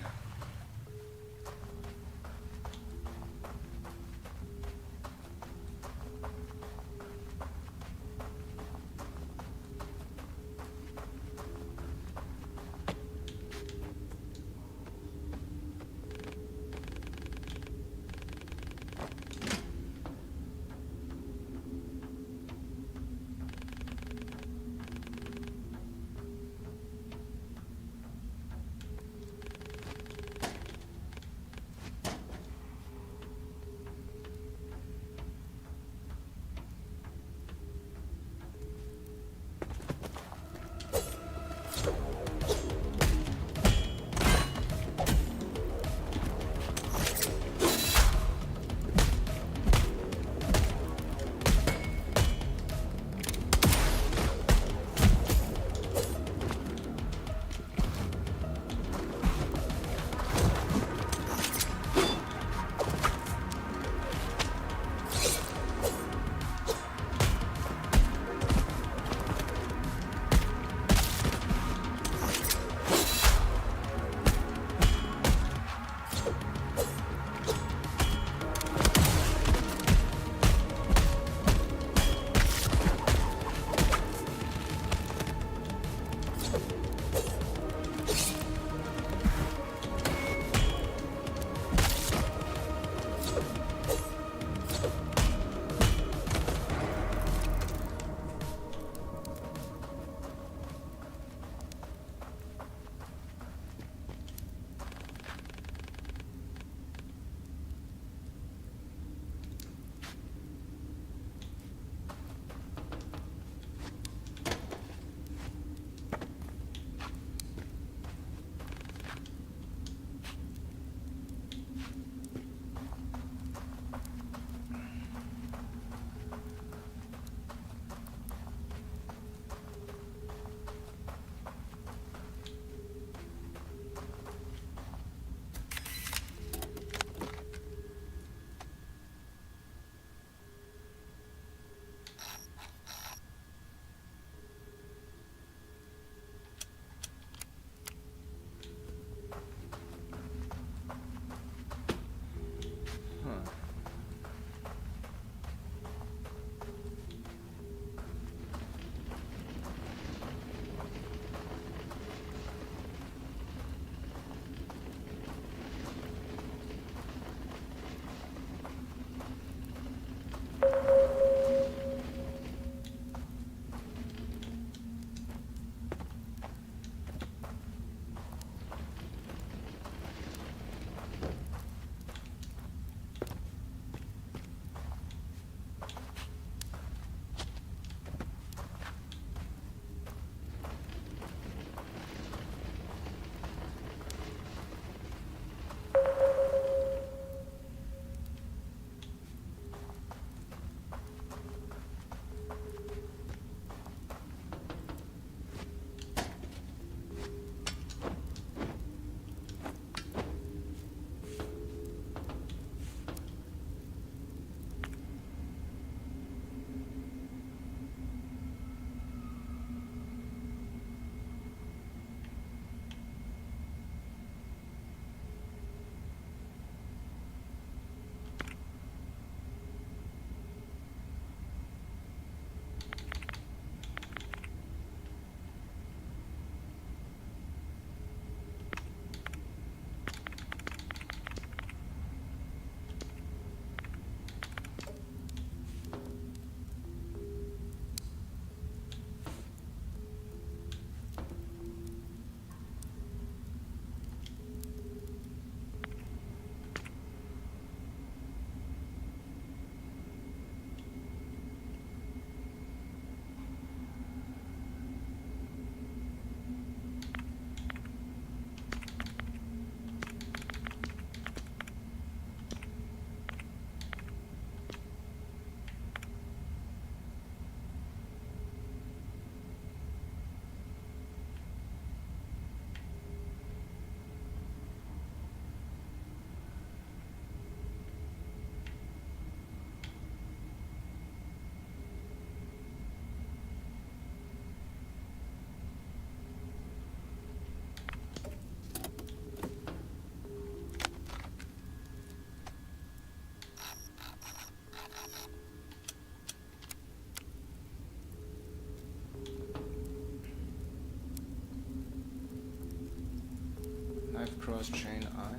Knife, cross, chain, eye.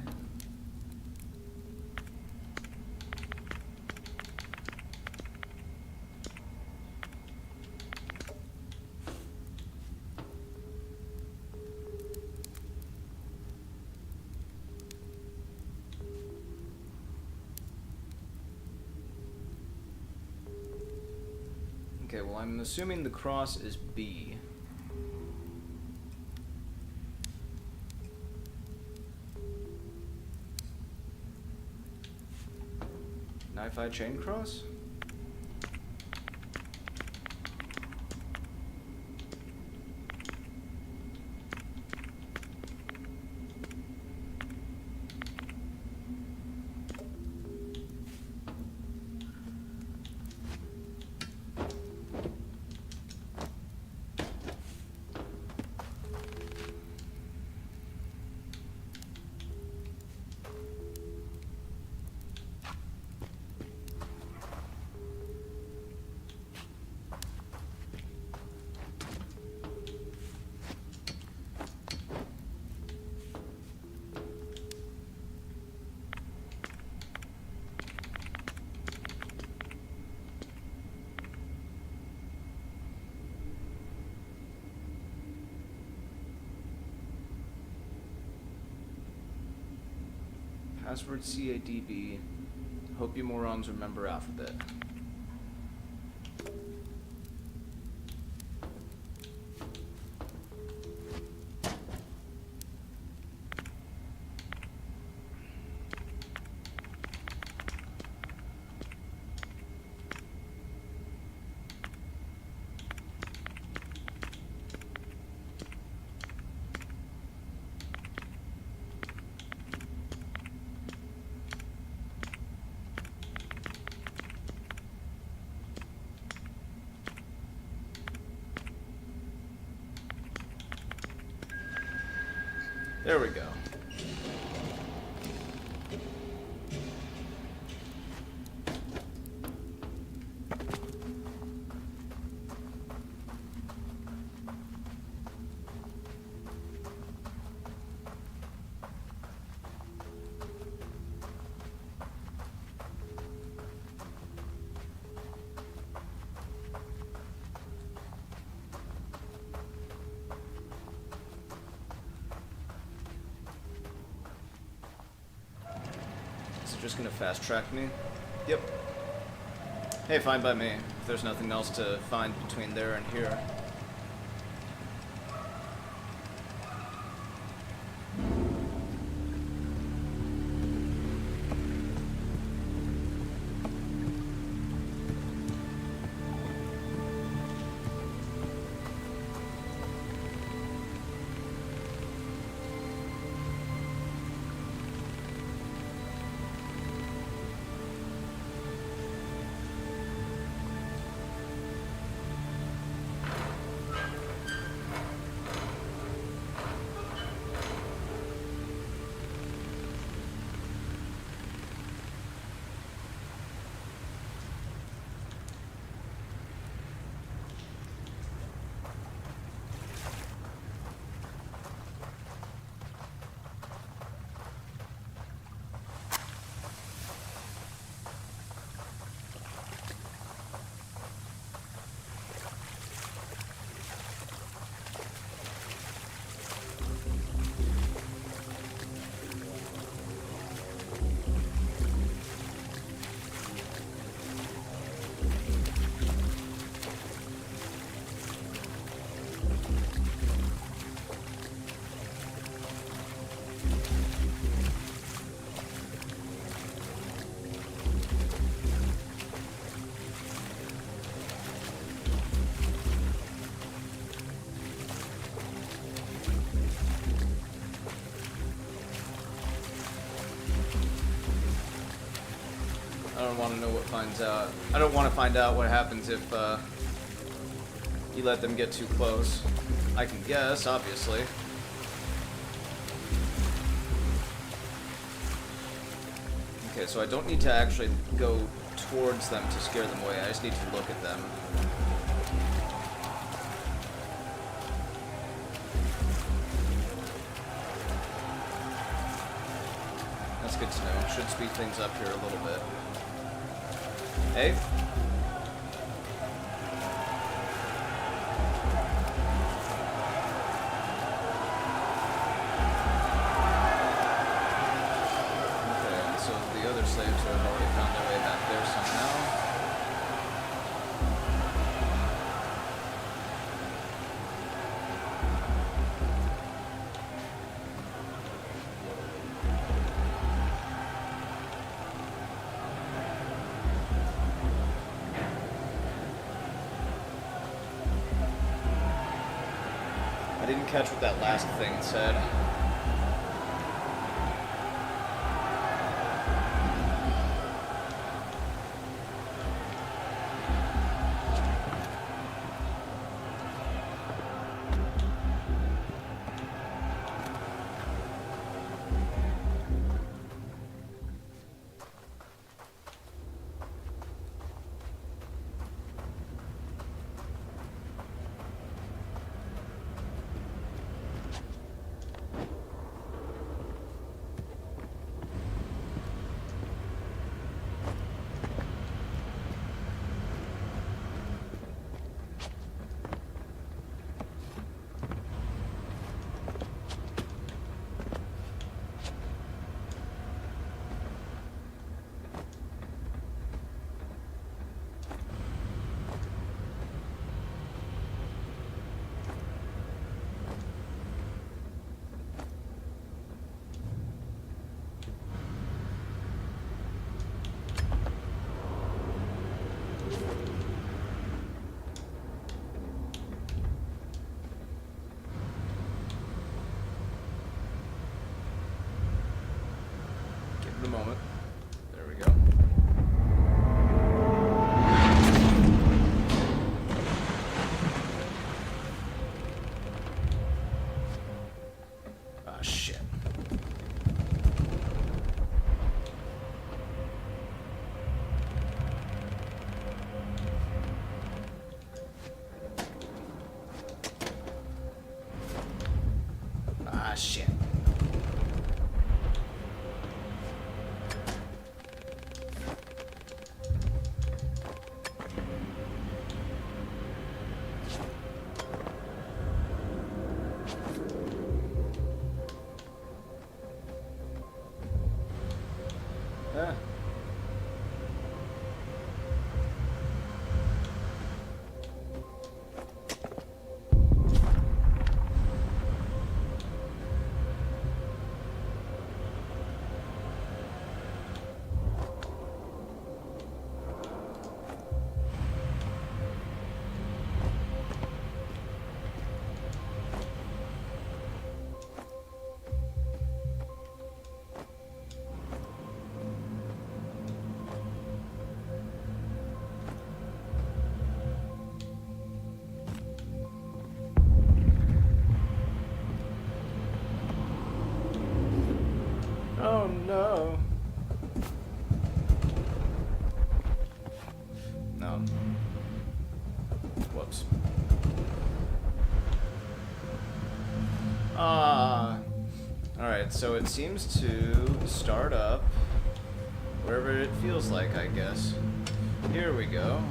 Okay, well, I'm assuming the cross is B. Knife, eye, chain, cross? Password CADB. Hope you morons remember alphabet. There we go. Just gonna fast track me. Yep. Hey, fine by me. If there's nothing else to find between there and here. I don't want to know what finds out. I don't want to find out what happens if you let them get too close. I can guess, obviously. Okay, so I don't need to actually go towards them to scare them away. I just need to look at them. good to know. Should speed things up here a little bit. Hey? Okay, so the other slaves have already found their way back there somehow. I didn't catch what that last thing said. A moment. There we go. Ah, shit. Ah, shit. Ah. Oh no. No. Whoops. Alright, so it seems to start up wherever it feels like, I guess. Here we go.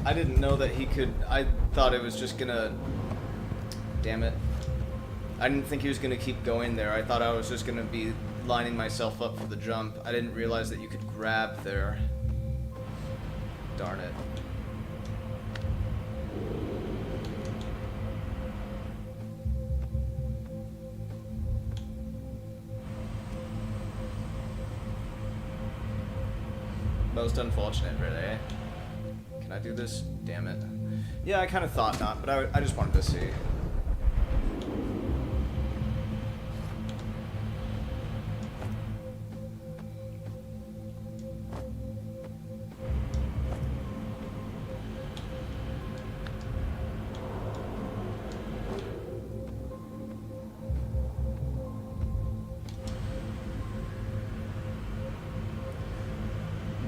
I didn't know that he could. I thought it was just gonna. Damn it. I didn't think he was gonna keep going there. I thought I was just gonna be lining myself up for the jump. I didn't realize that you could grab there. Darn it. Most unfortunate, really. Can I do this? Damn it. Yeah, I kind of thought not, but I just wanted to see.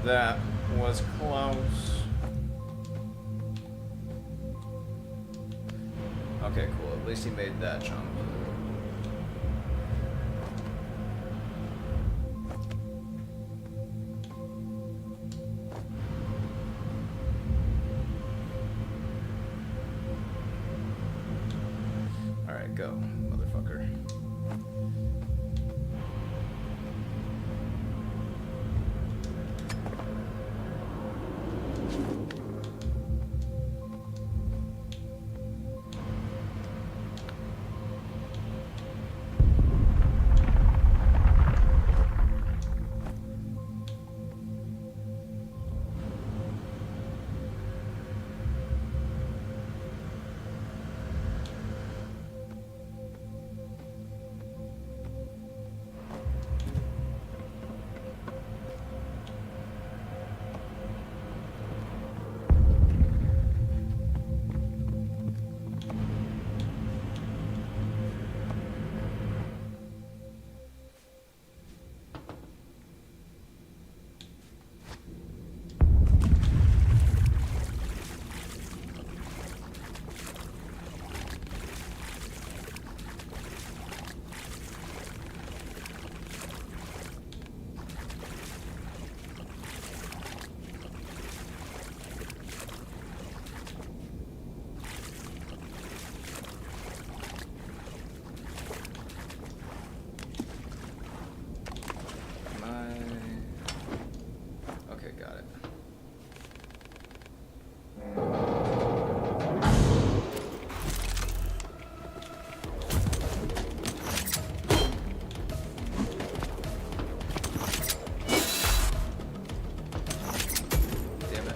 That was close. Okay, cool. At least he made that jump. Alright, go, motherfucker.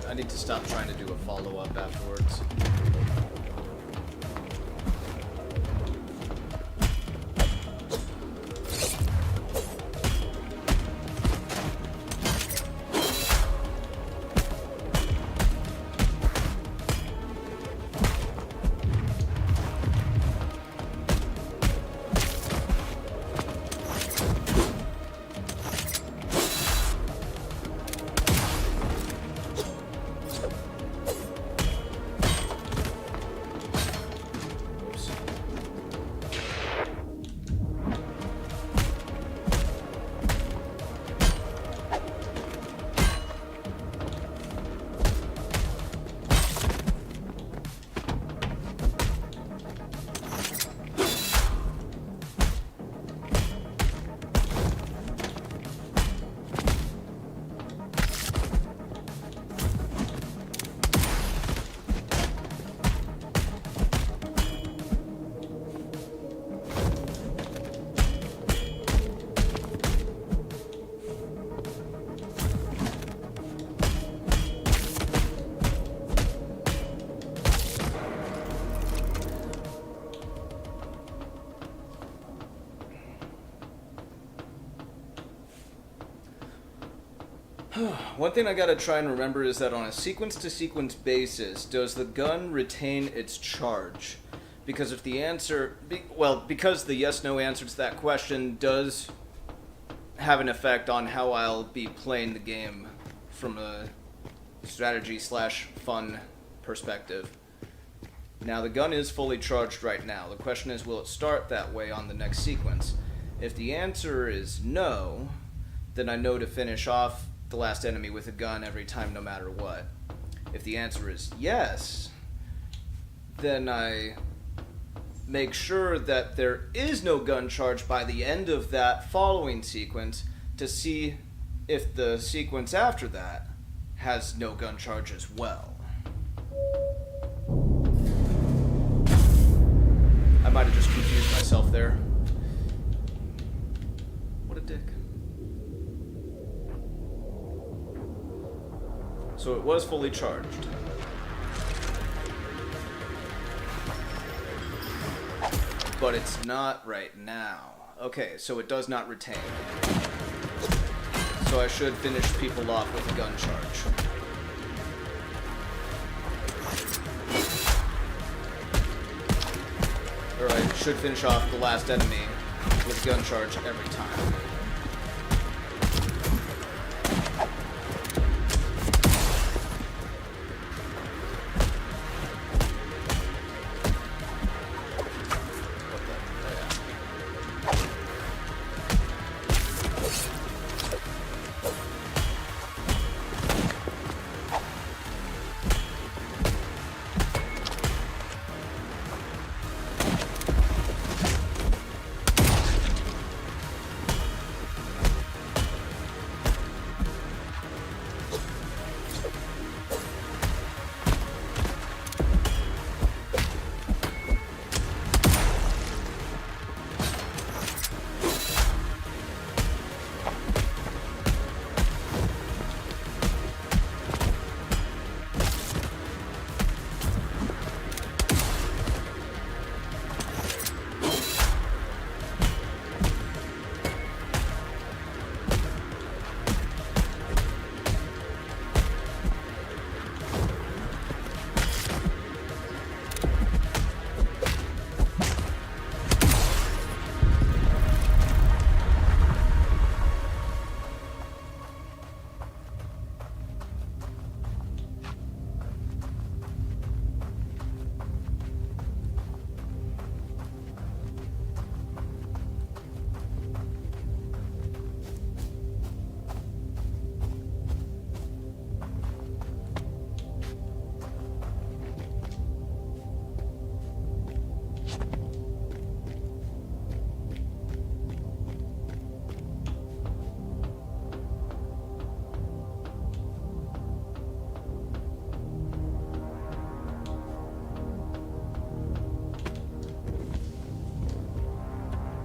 I need to stop trying to do a follow-up afterwards. One thing I gotta try and remember is that on a sequence-to-sequence basis, does the gun retain its charge? Because if the answer... because the yes-no answer to that question does have an effect on how I'll be playing the game from a strategy/fun perspective. Now, the gun is fully charged right now. The question is, will it start that way on the next sequence? If the answer is no, then I know to finish off the last enemy with a gun every time, no matter what. If the answer is yes, then I make sure that there is no gun charge by the end of that following sequence to see if the sequence after that has no gun charge as well. I might have just confused myself there. What a dick. So it was fully charged. But it's not right now. Okay, so it does not retain. So I should finish people off with a gun charge. Or I should finish off the last enemy with a gun charge every time.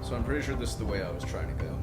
So I'm pretty sure this is the way I was trying to go.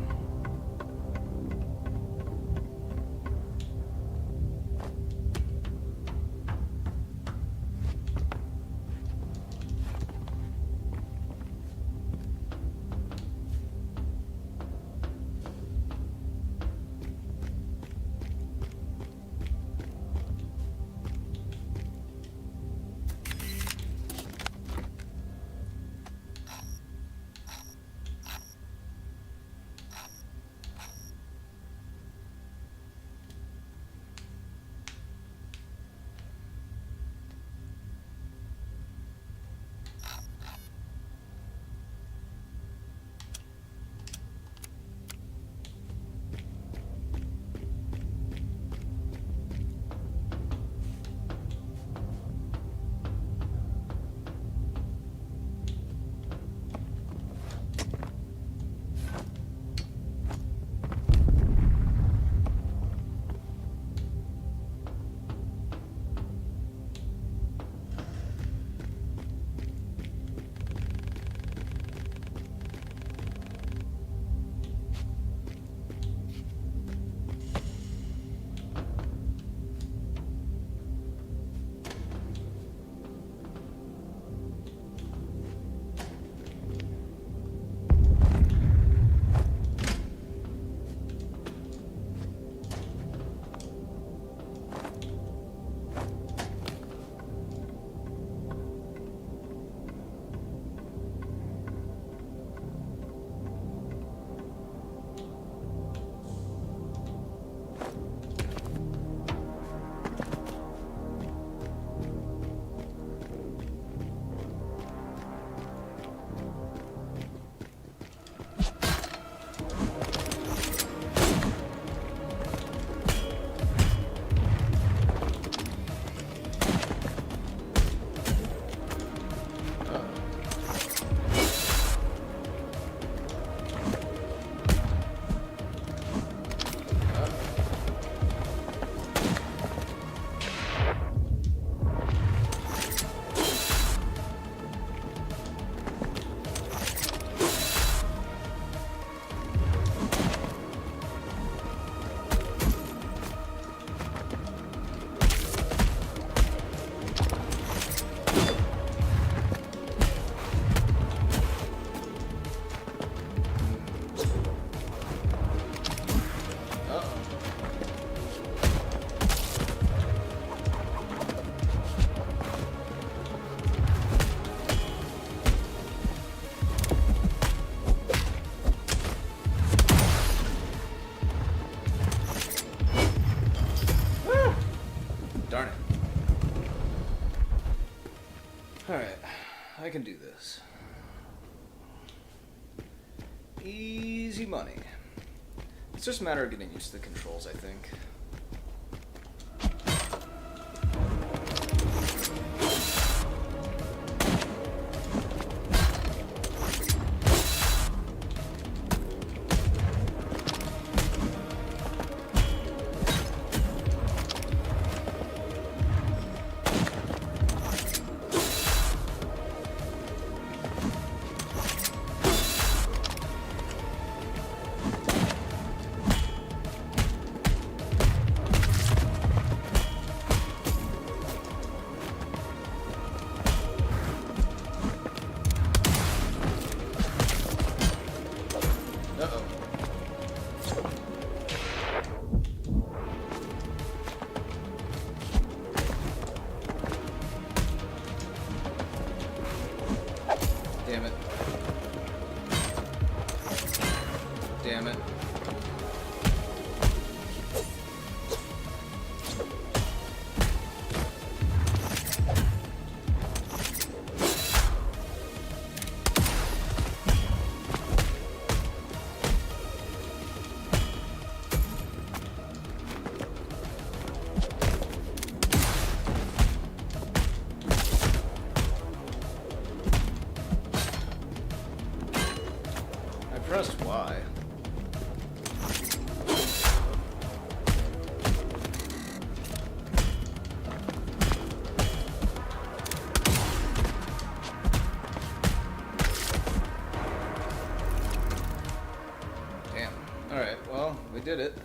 Alright, I can do this. Easy money. It's just a matter of getting used to the controls, I think. Damn it. Damn it. I pressed Y. Damn. Alright, well, we did it.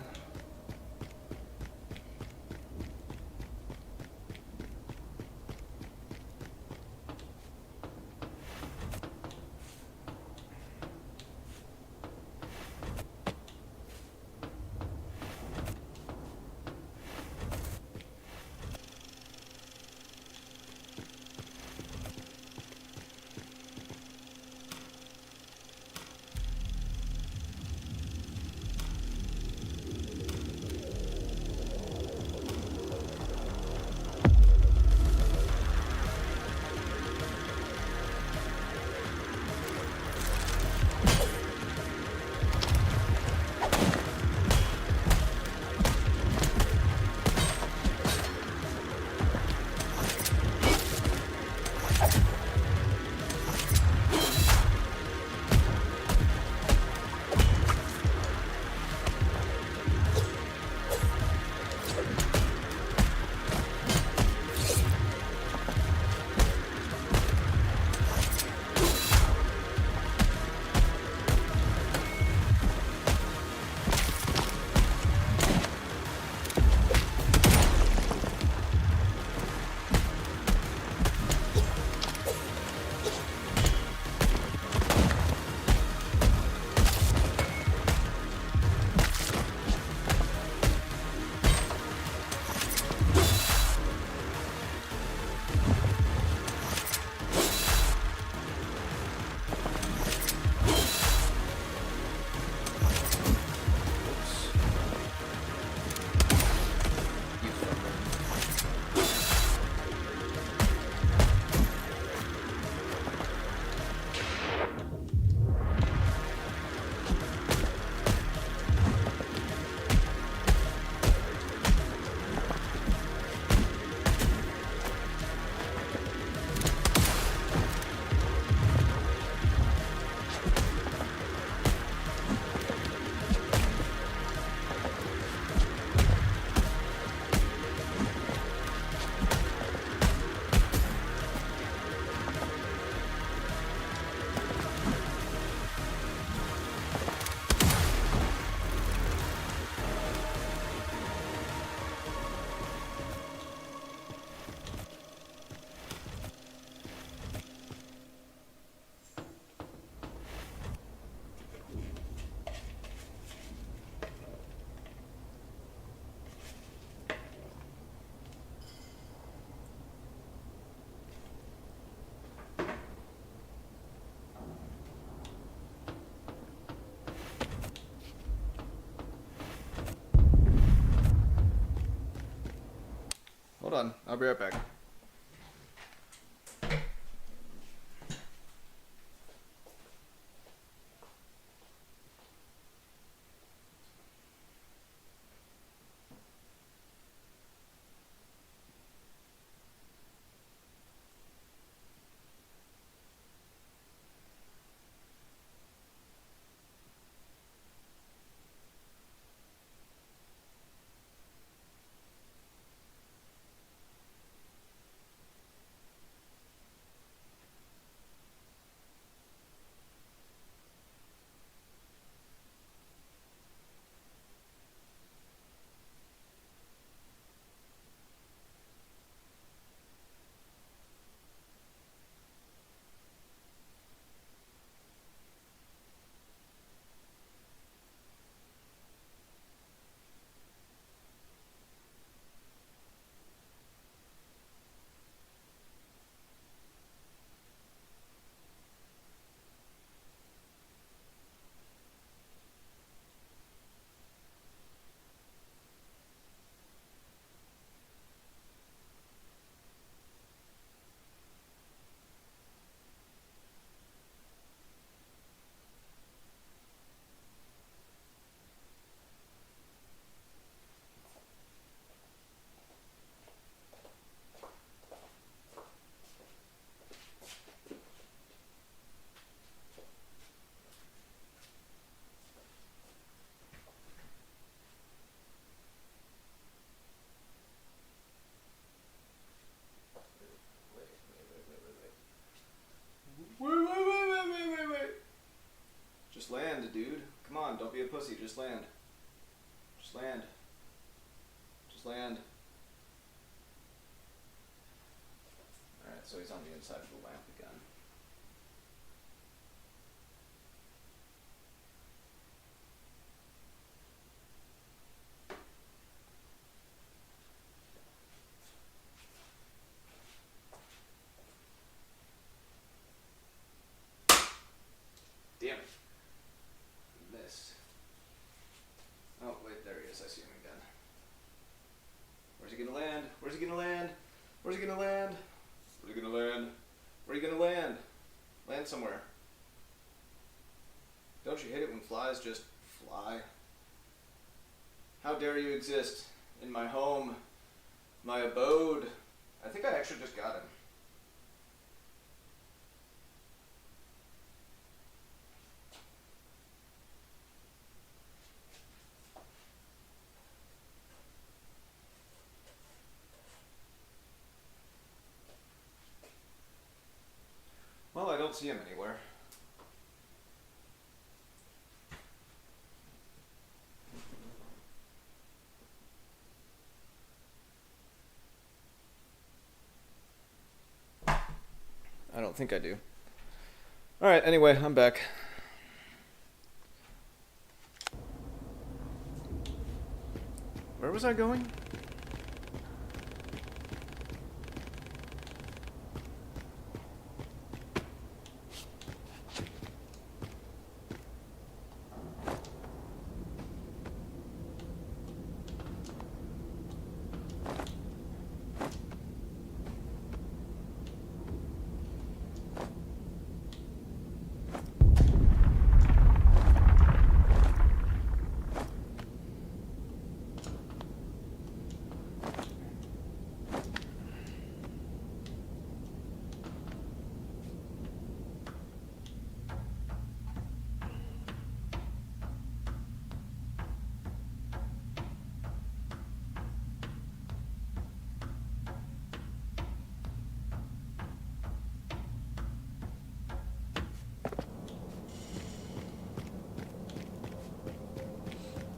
Hold on, I'll be right back. pussy. Just land. Just land. Just land. Alright, so he's on the inside of the lamp again. Damn it. Missed. Oh, wait, there he is. I see him again. Where's he gonna land? Where's he gonna land? Where's he gonna land? Where's he gonna land? Where are you gonna land? Land somewhere. Don't you hate it when flies just fly? How dare you exist in my home, my abode? I think I actually just got him. Well, I don't see him anywhere. I don't think I do. Alright, anyway, I'm back. Where was I going?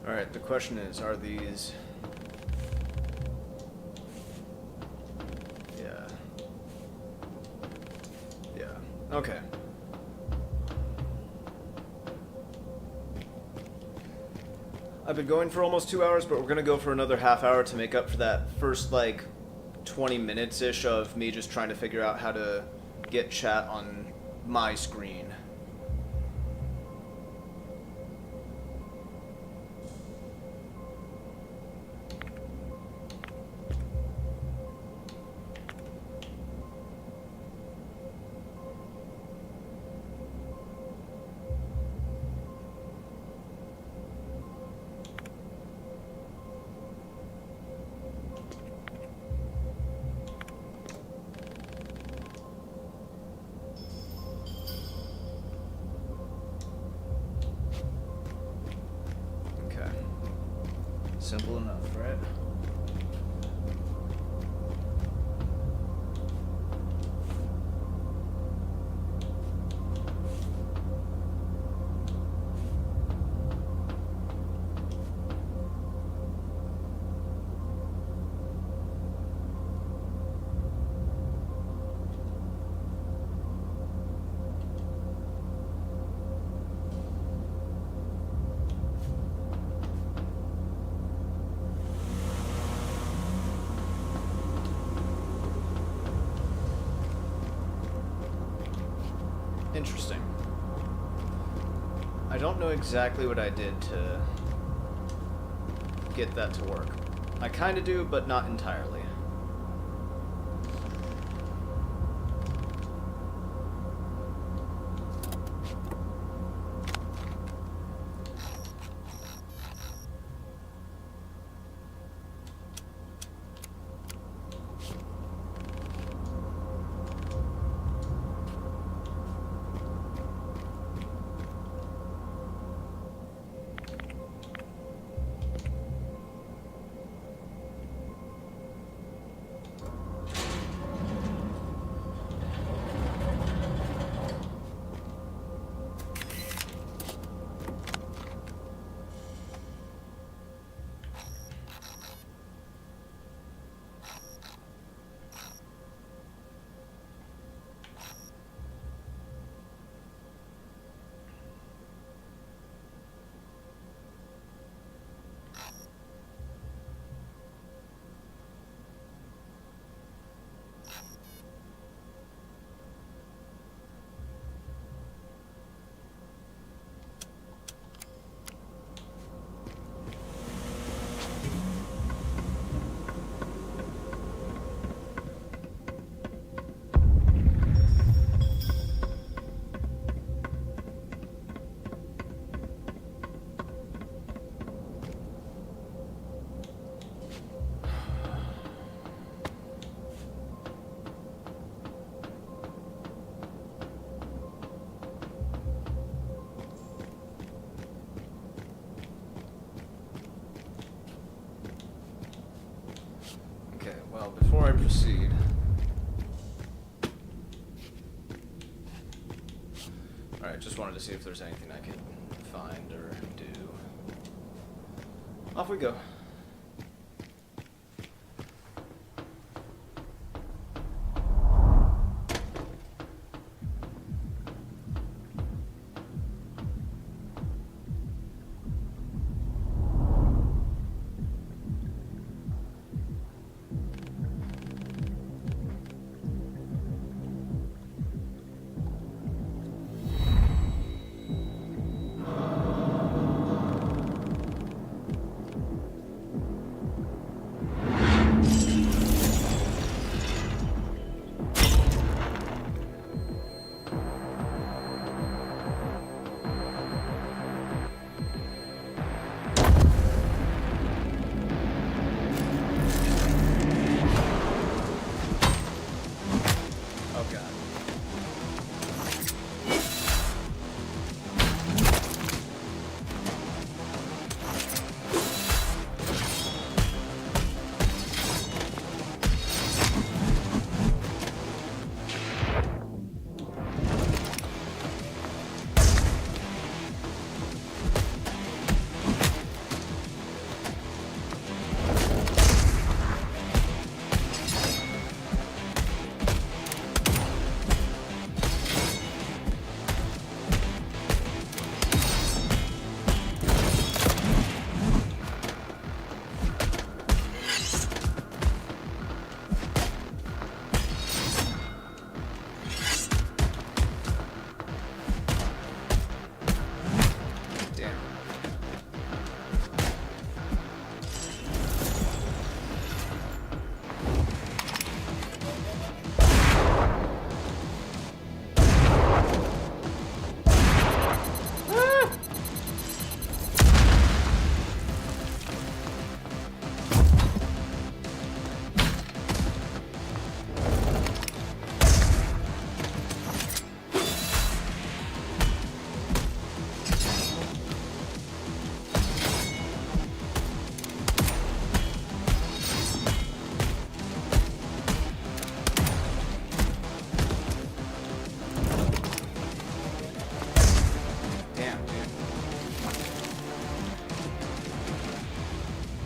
Alright, the question is, are these... Yeah. Yeah. Okay. I've been going for almost 2 hours, but we're gonna go for another half hour to make up for that first, like, 20 minutes-ish of me just trying to figure out how to get chat on my screen. Simple enough, right? Interesting. I don't know exactly what I did to get that to work. I kind of do, but not entirely. proceed. Alright, just wanted to see if there's anything I could find or do. Off we go.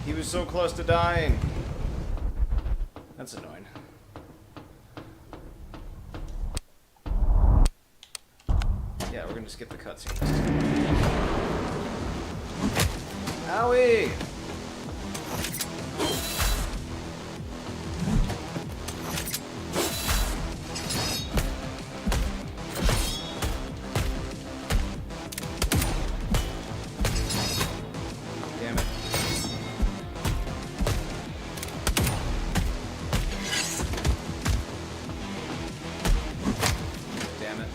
He was so close to dying. That's annoying. Yeah, we're gonna skip the cutscenes. Owie! Damn it. Damn it.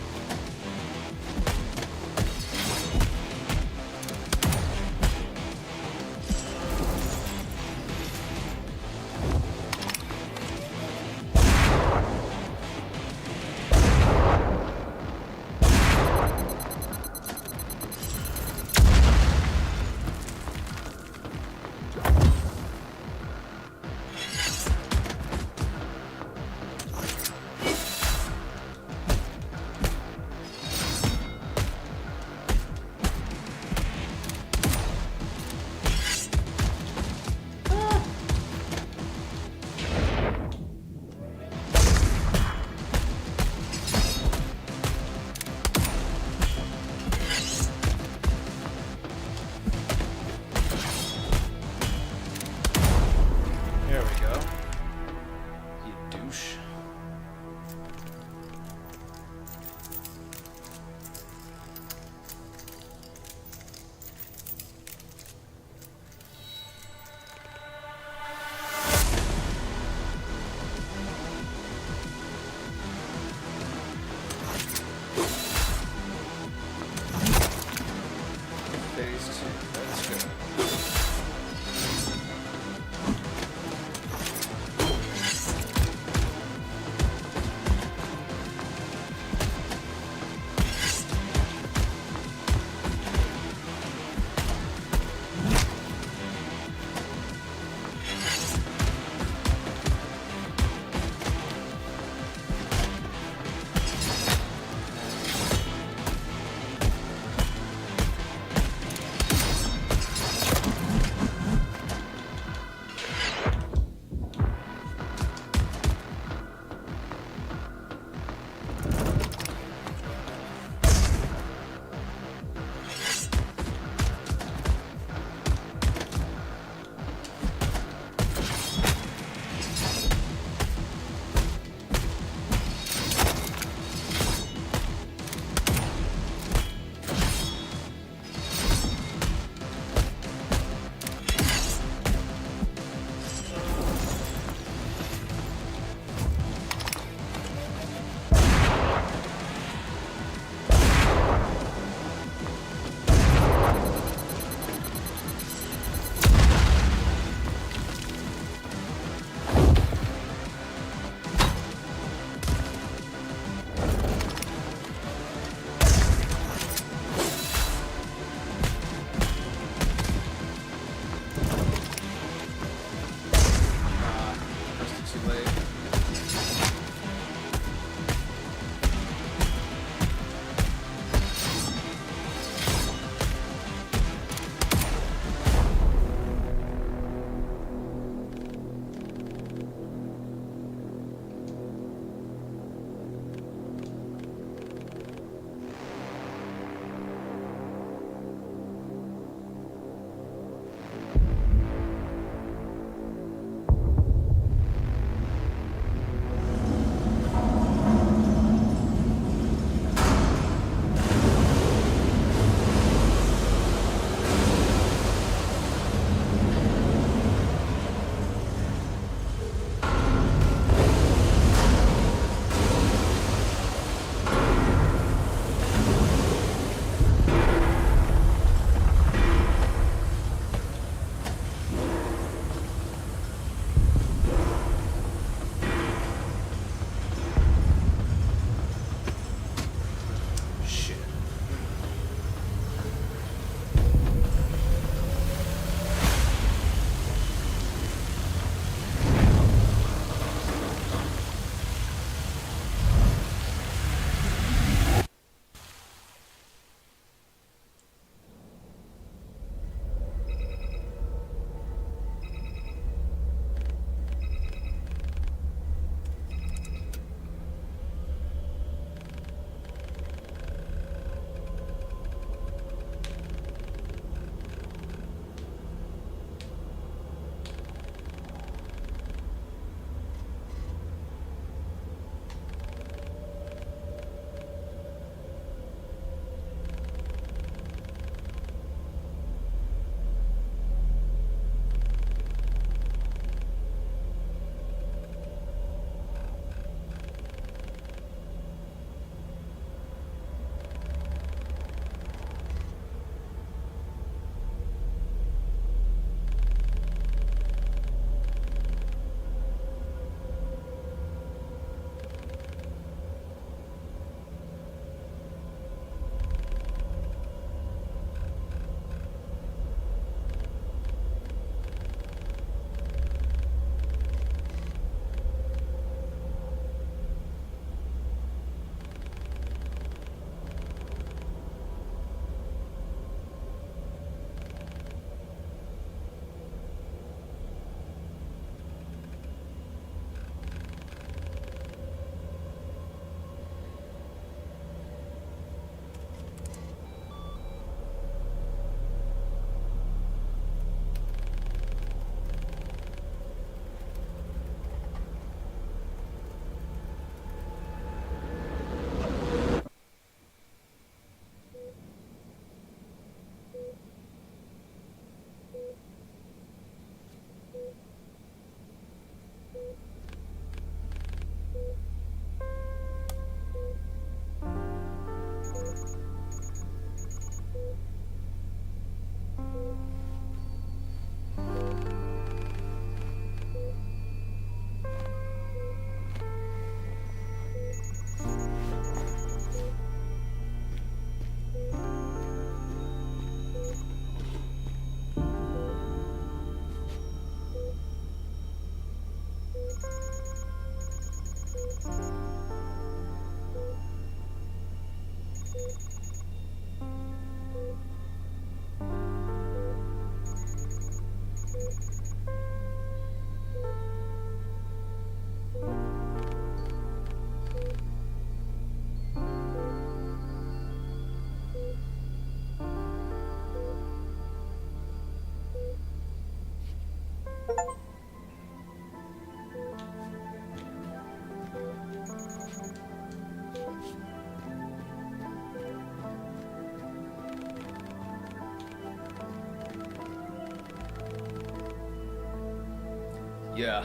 Yeah.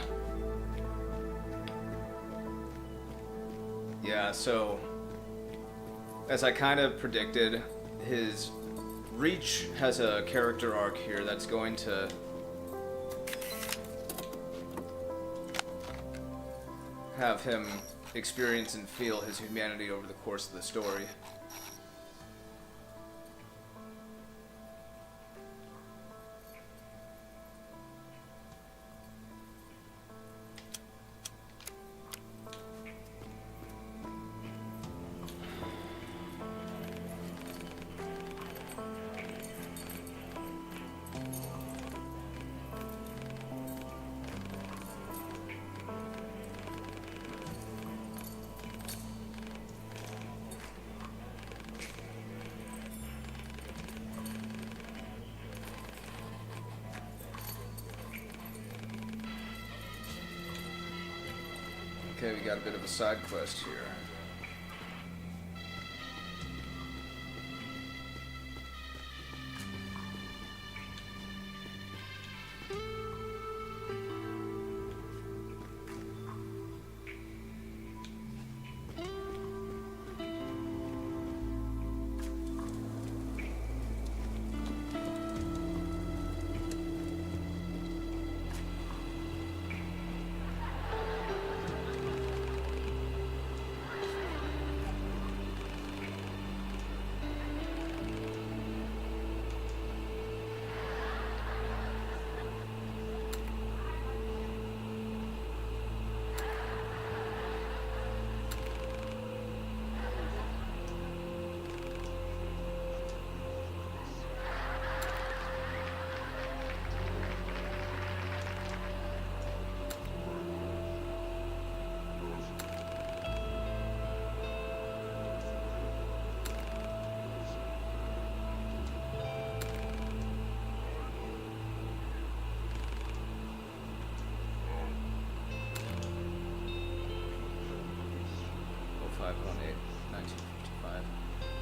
Yeah, so as I kind of predicted, his Reach has a character arc here that's going to have him experience and feel his humanity over the course of the story. Okay, we got a bit of a side quest here.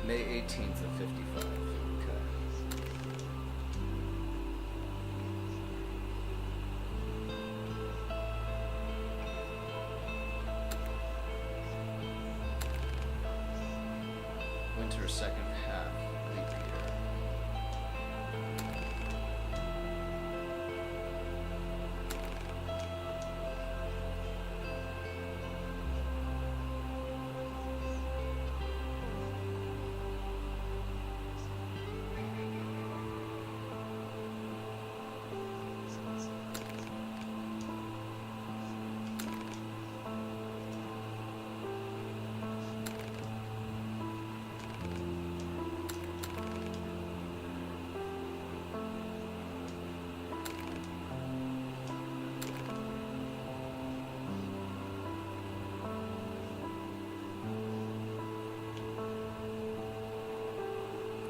May 18th of 55. Okay. Winter second half, leap year.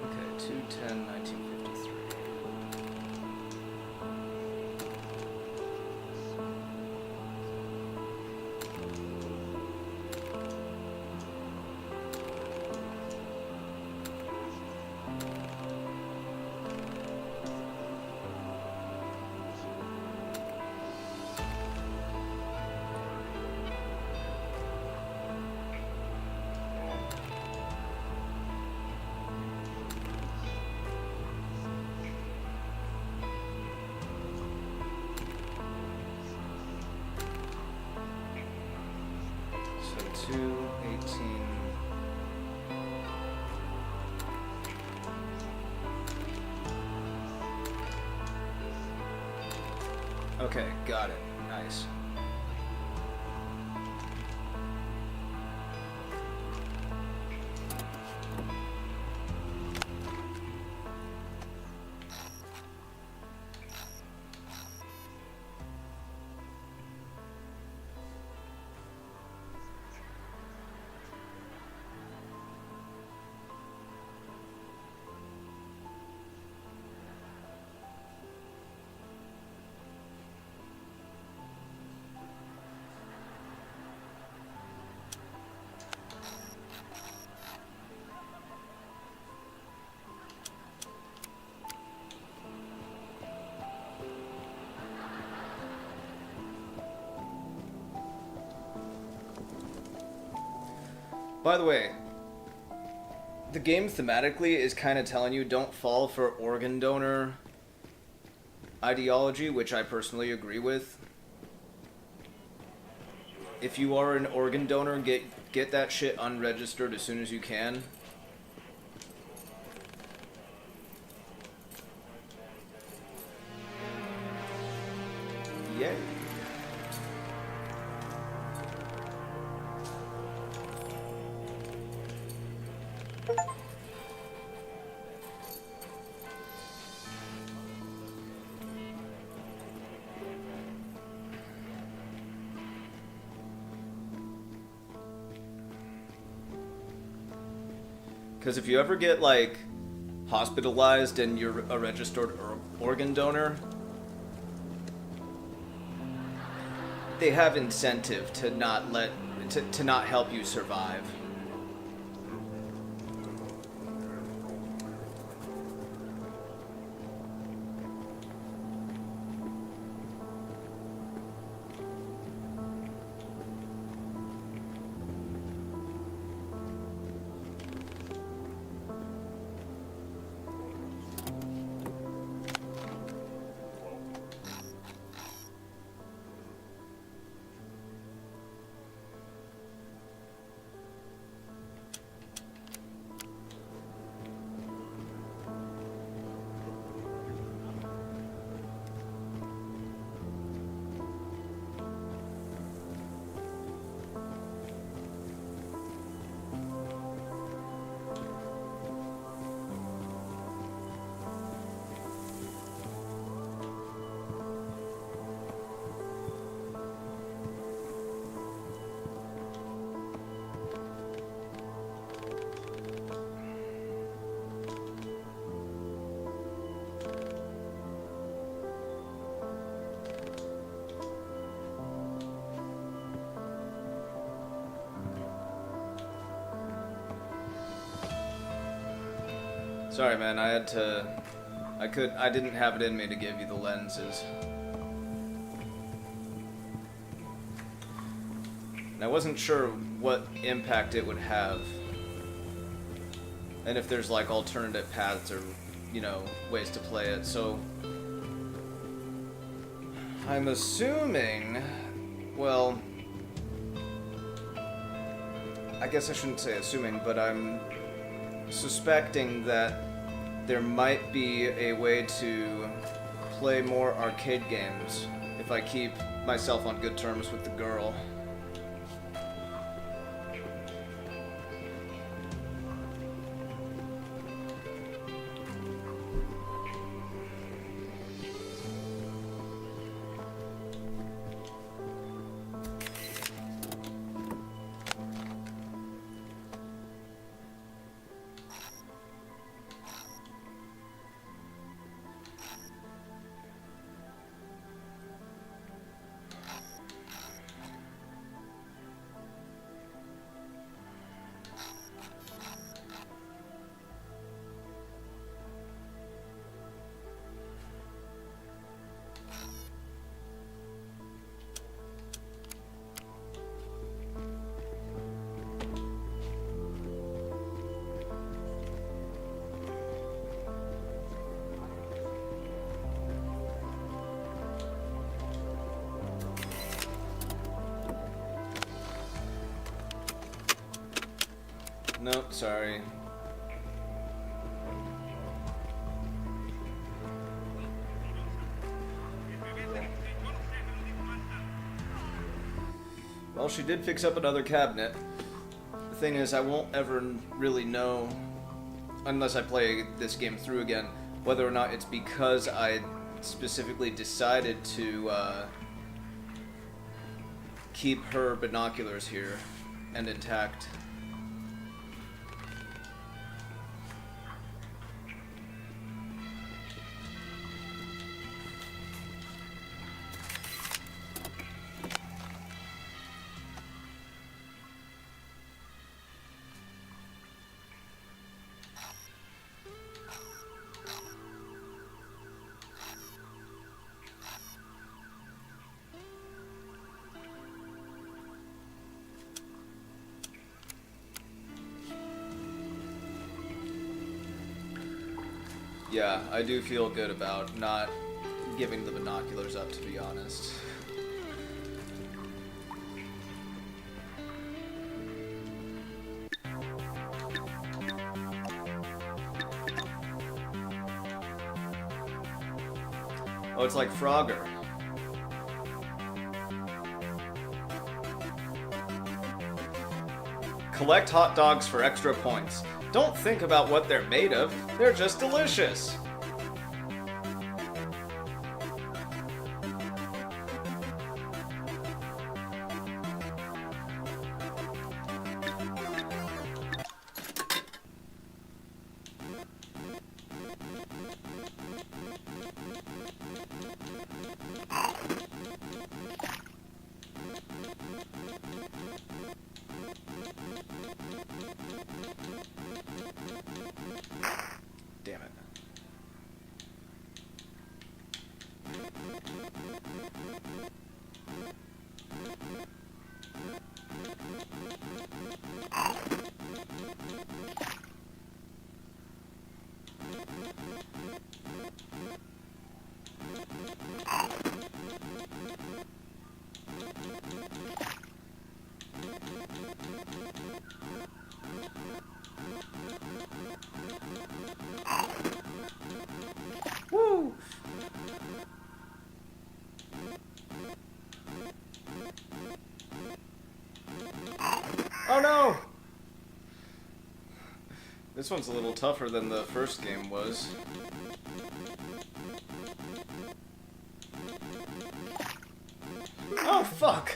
Okay, 2/10/1953. So 2/18. Okay, got it. Nice. By the way, the game thematically is kind of telling you don't fall for organ donor ideology, which I personally agree with. If you are an organ donor, get that shit unregistered as soon as you can. Yay. Because if you ever get, like, hospitalized and you're a registered organ donor, they have incentive to not help you survive. Sorry, man, I didn't have it in me to give you the lenses. And I wasn't sure what impact it would have. And if there's, like, alternative paths or, you know, ways to play it, so... I'm assuming... Well... I guess I shouldn't say assuming, but I'm suspecting that there might be a way to play more arcade games if I keep myself on good terms with the girl. Nope, sorry. Well, she did fix up another cabinet. The thing is, I won't ever really know, unless I play this game through again, whether or not it's because I specifically decided to keep her binoculars here and intact. Yeah, I do feel good about not giving the binoculars up, to be honest. Oh, it's like Frogger. Collect hot dogs for extra points. Don't think about what they're made of, they're just delicious. Damn it. Woo! Oh no! This one's a little tougher than the first game was. Oh fuck!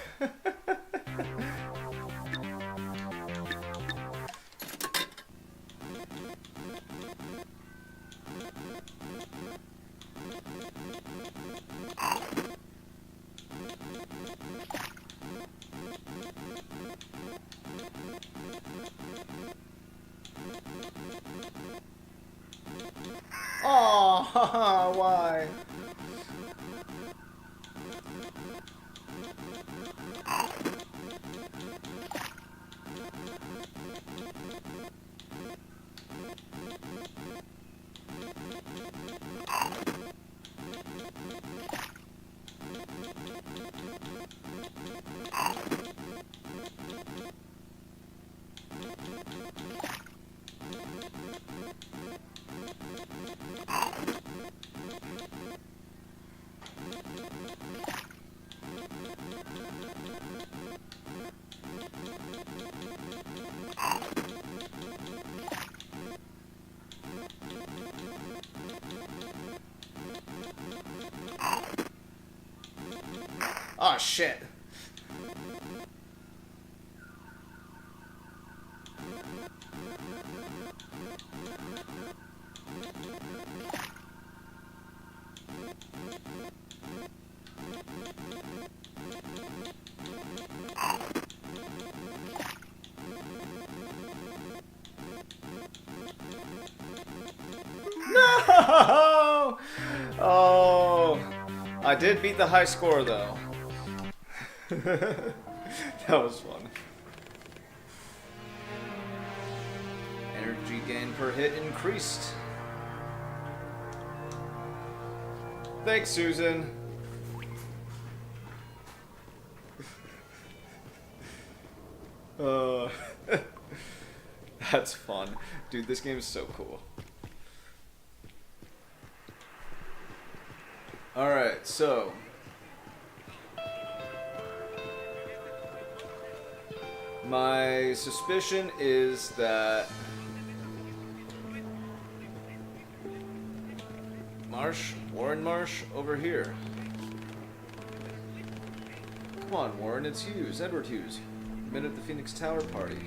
Oh, why? Oh shit. No! Oh, I did beat the high score though. That was fun. Energy gain per hit increased. Thanks, Susan. Uh, that's fun. Dude, this game is so cool. Alright, so my suspicion is that Warren Marsh, over here. Come on, Warren, it's Hughes, Edward Hughes. Met at the Phoenix Tower party.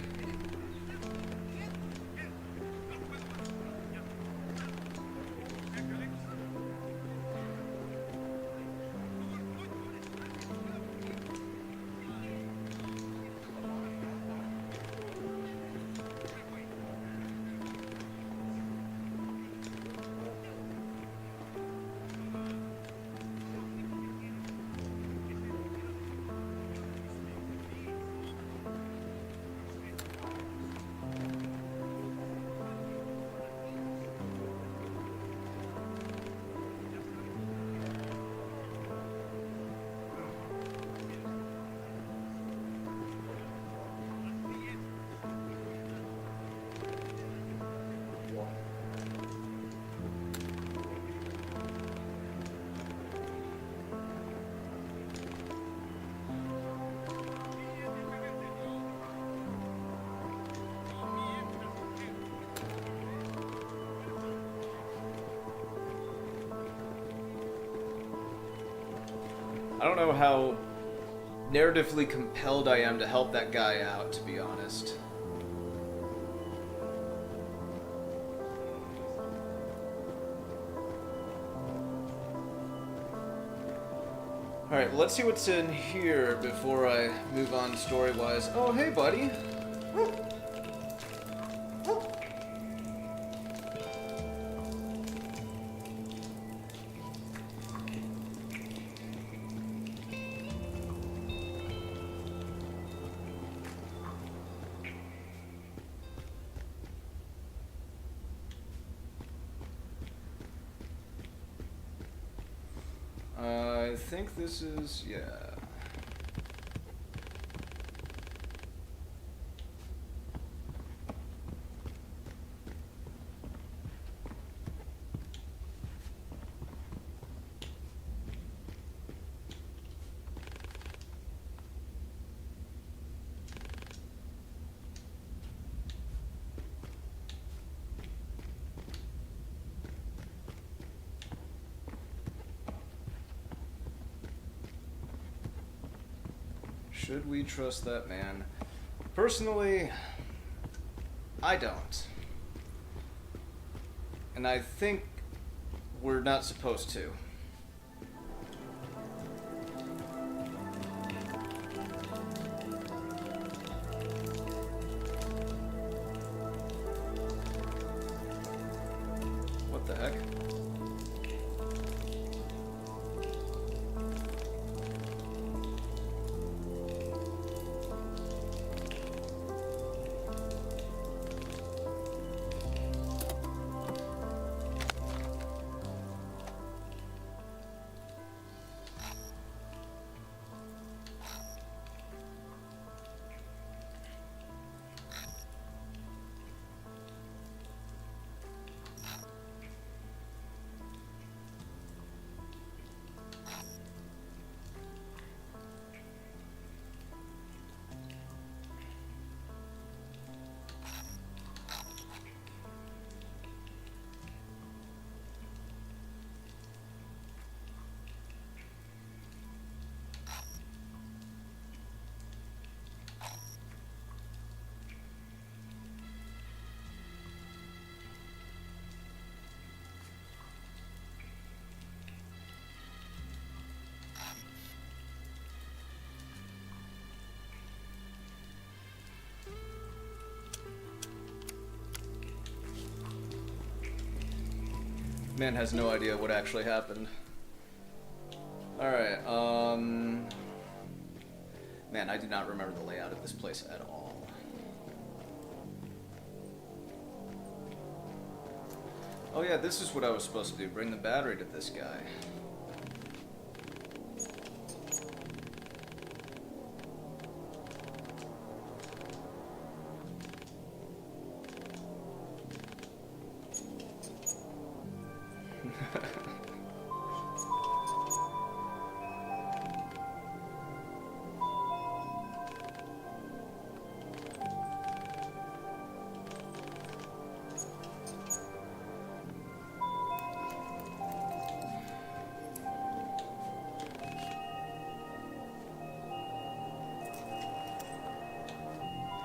I don't know how narratively compelled I am to help that guy out, to be honest. Alright, let's see what's in here before I move on story-wise. Oh, hey, buddy. I think this is, yeah. Should we trust that man? Personally, I don't. And I think we're not supposed to. What the heck? Man has no idea what actually happened. Alright, man, I do not remember the layout of this place at all. Oh yeah, this is what I was supposed to do, bring the battery to this guy.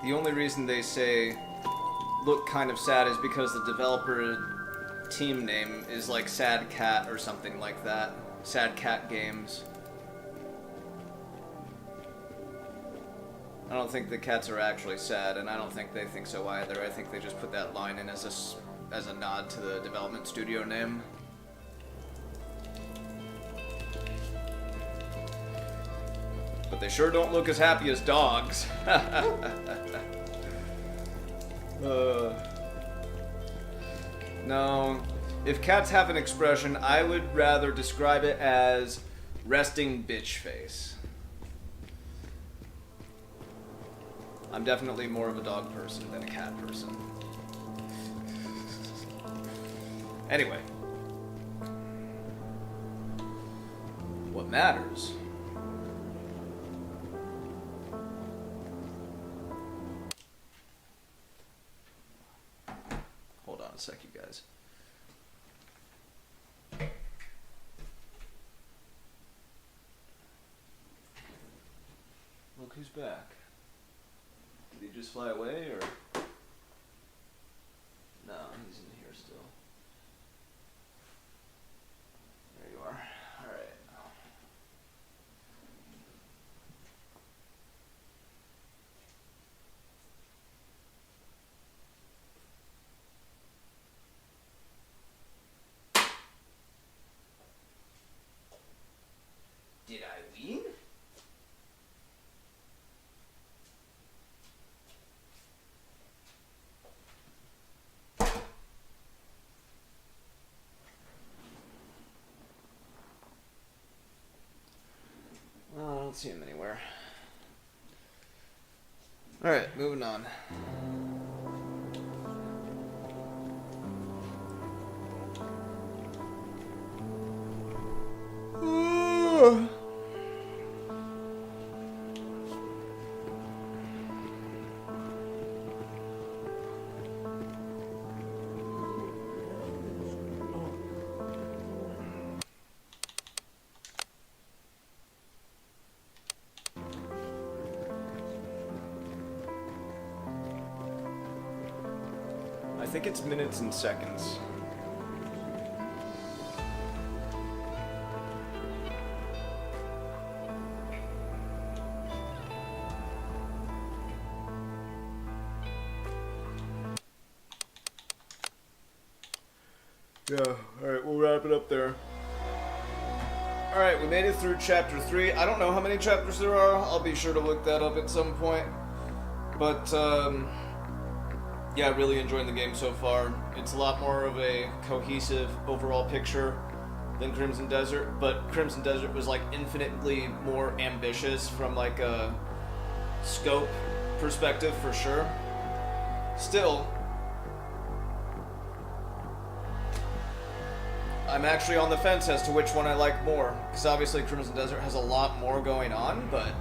The only reason they say look kind of sad is because the developer team name is like Sad Cat or something like that. Sad Cat Games. I don't think the cats are actually sad, and I don't think they think so either. I think they just put that line in as a nod to the development studio name. But they sure don't look as happy as dogs. No, if cats have an expression, I would rather describe it as resting bitch face. I'm definitely more of a dog person than a cat person. Anyway. What matters? Hold on a sec, you guys. he's back. Did he just fly away, or? No, he's in here still. There you are. Alright. Did I win? Well, I don't see him anywhere. Alright, moving on. I think it's minutes and seconds. Yeah, alright, we'll wrap it up there. Alright, we made it through chapter 3. I don't know how many chapters there are. I'll be sure to look that up at some point. But, yeah, really enjoying the game so far. It's a lot more of a cohesive overall picture than Crimson Desert, but Crimson Desert was like infinitely more ambitious from like a scope perspective for sure. Still, I'm actually on the fence as to which one I like more, because obviously Crimson Desert has a lot more going on, but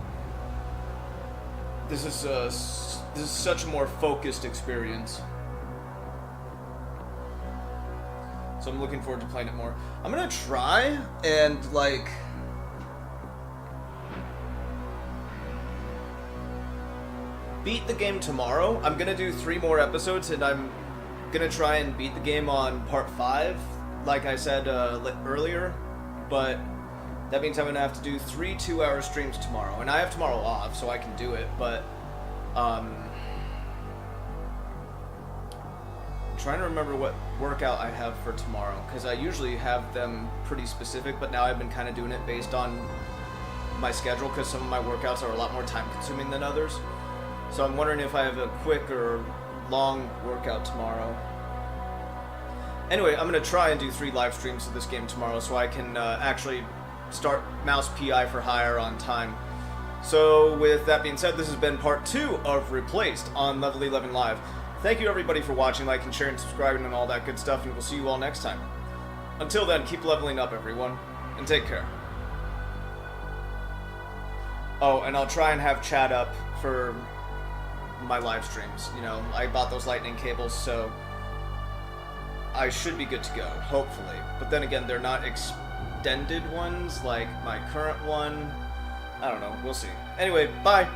this is such a more focused experience. So I'm looking forward to playing it more. I'm gonna try and, like, beat the game tomorrow. I'm gonna do 3 more episodes, and I'm gonna try and beat the game on part 5, like I said earlier, but that means I'm gonna have to do 3 2-hour streams tomorrow, and I have tomorrow off, so I can do it, but, I'm trying to remember what workout I have for tomorrow, because I usually have them pretty specific, but now I've been kind of doing it based on my schedule, because some of my workouts are a lot more time consuming than others. So I'm wondering if I have a quick or long workout tomorrow. Anyway, I'm going to try and do 3 live streams of this game tomorrow, so I can actually start Mouse PI for Hire on time. So with that being said, this has been part 2 of Replaced on Level 11 Live. Thank you everybody for watching, liking, sharing, subscribing, and all that good stuff, and we'll see you all next time. Until then, keep leveling up, everyone, and take care. Oh, and I'll try and have chat up for my live streams. You know, I bought those lightning cables, so I should be good to go, hopefully. But then again, they're not extended ones like my current one. I don't know, we'll see. Anyway, bye!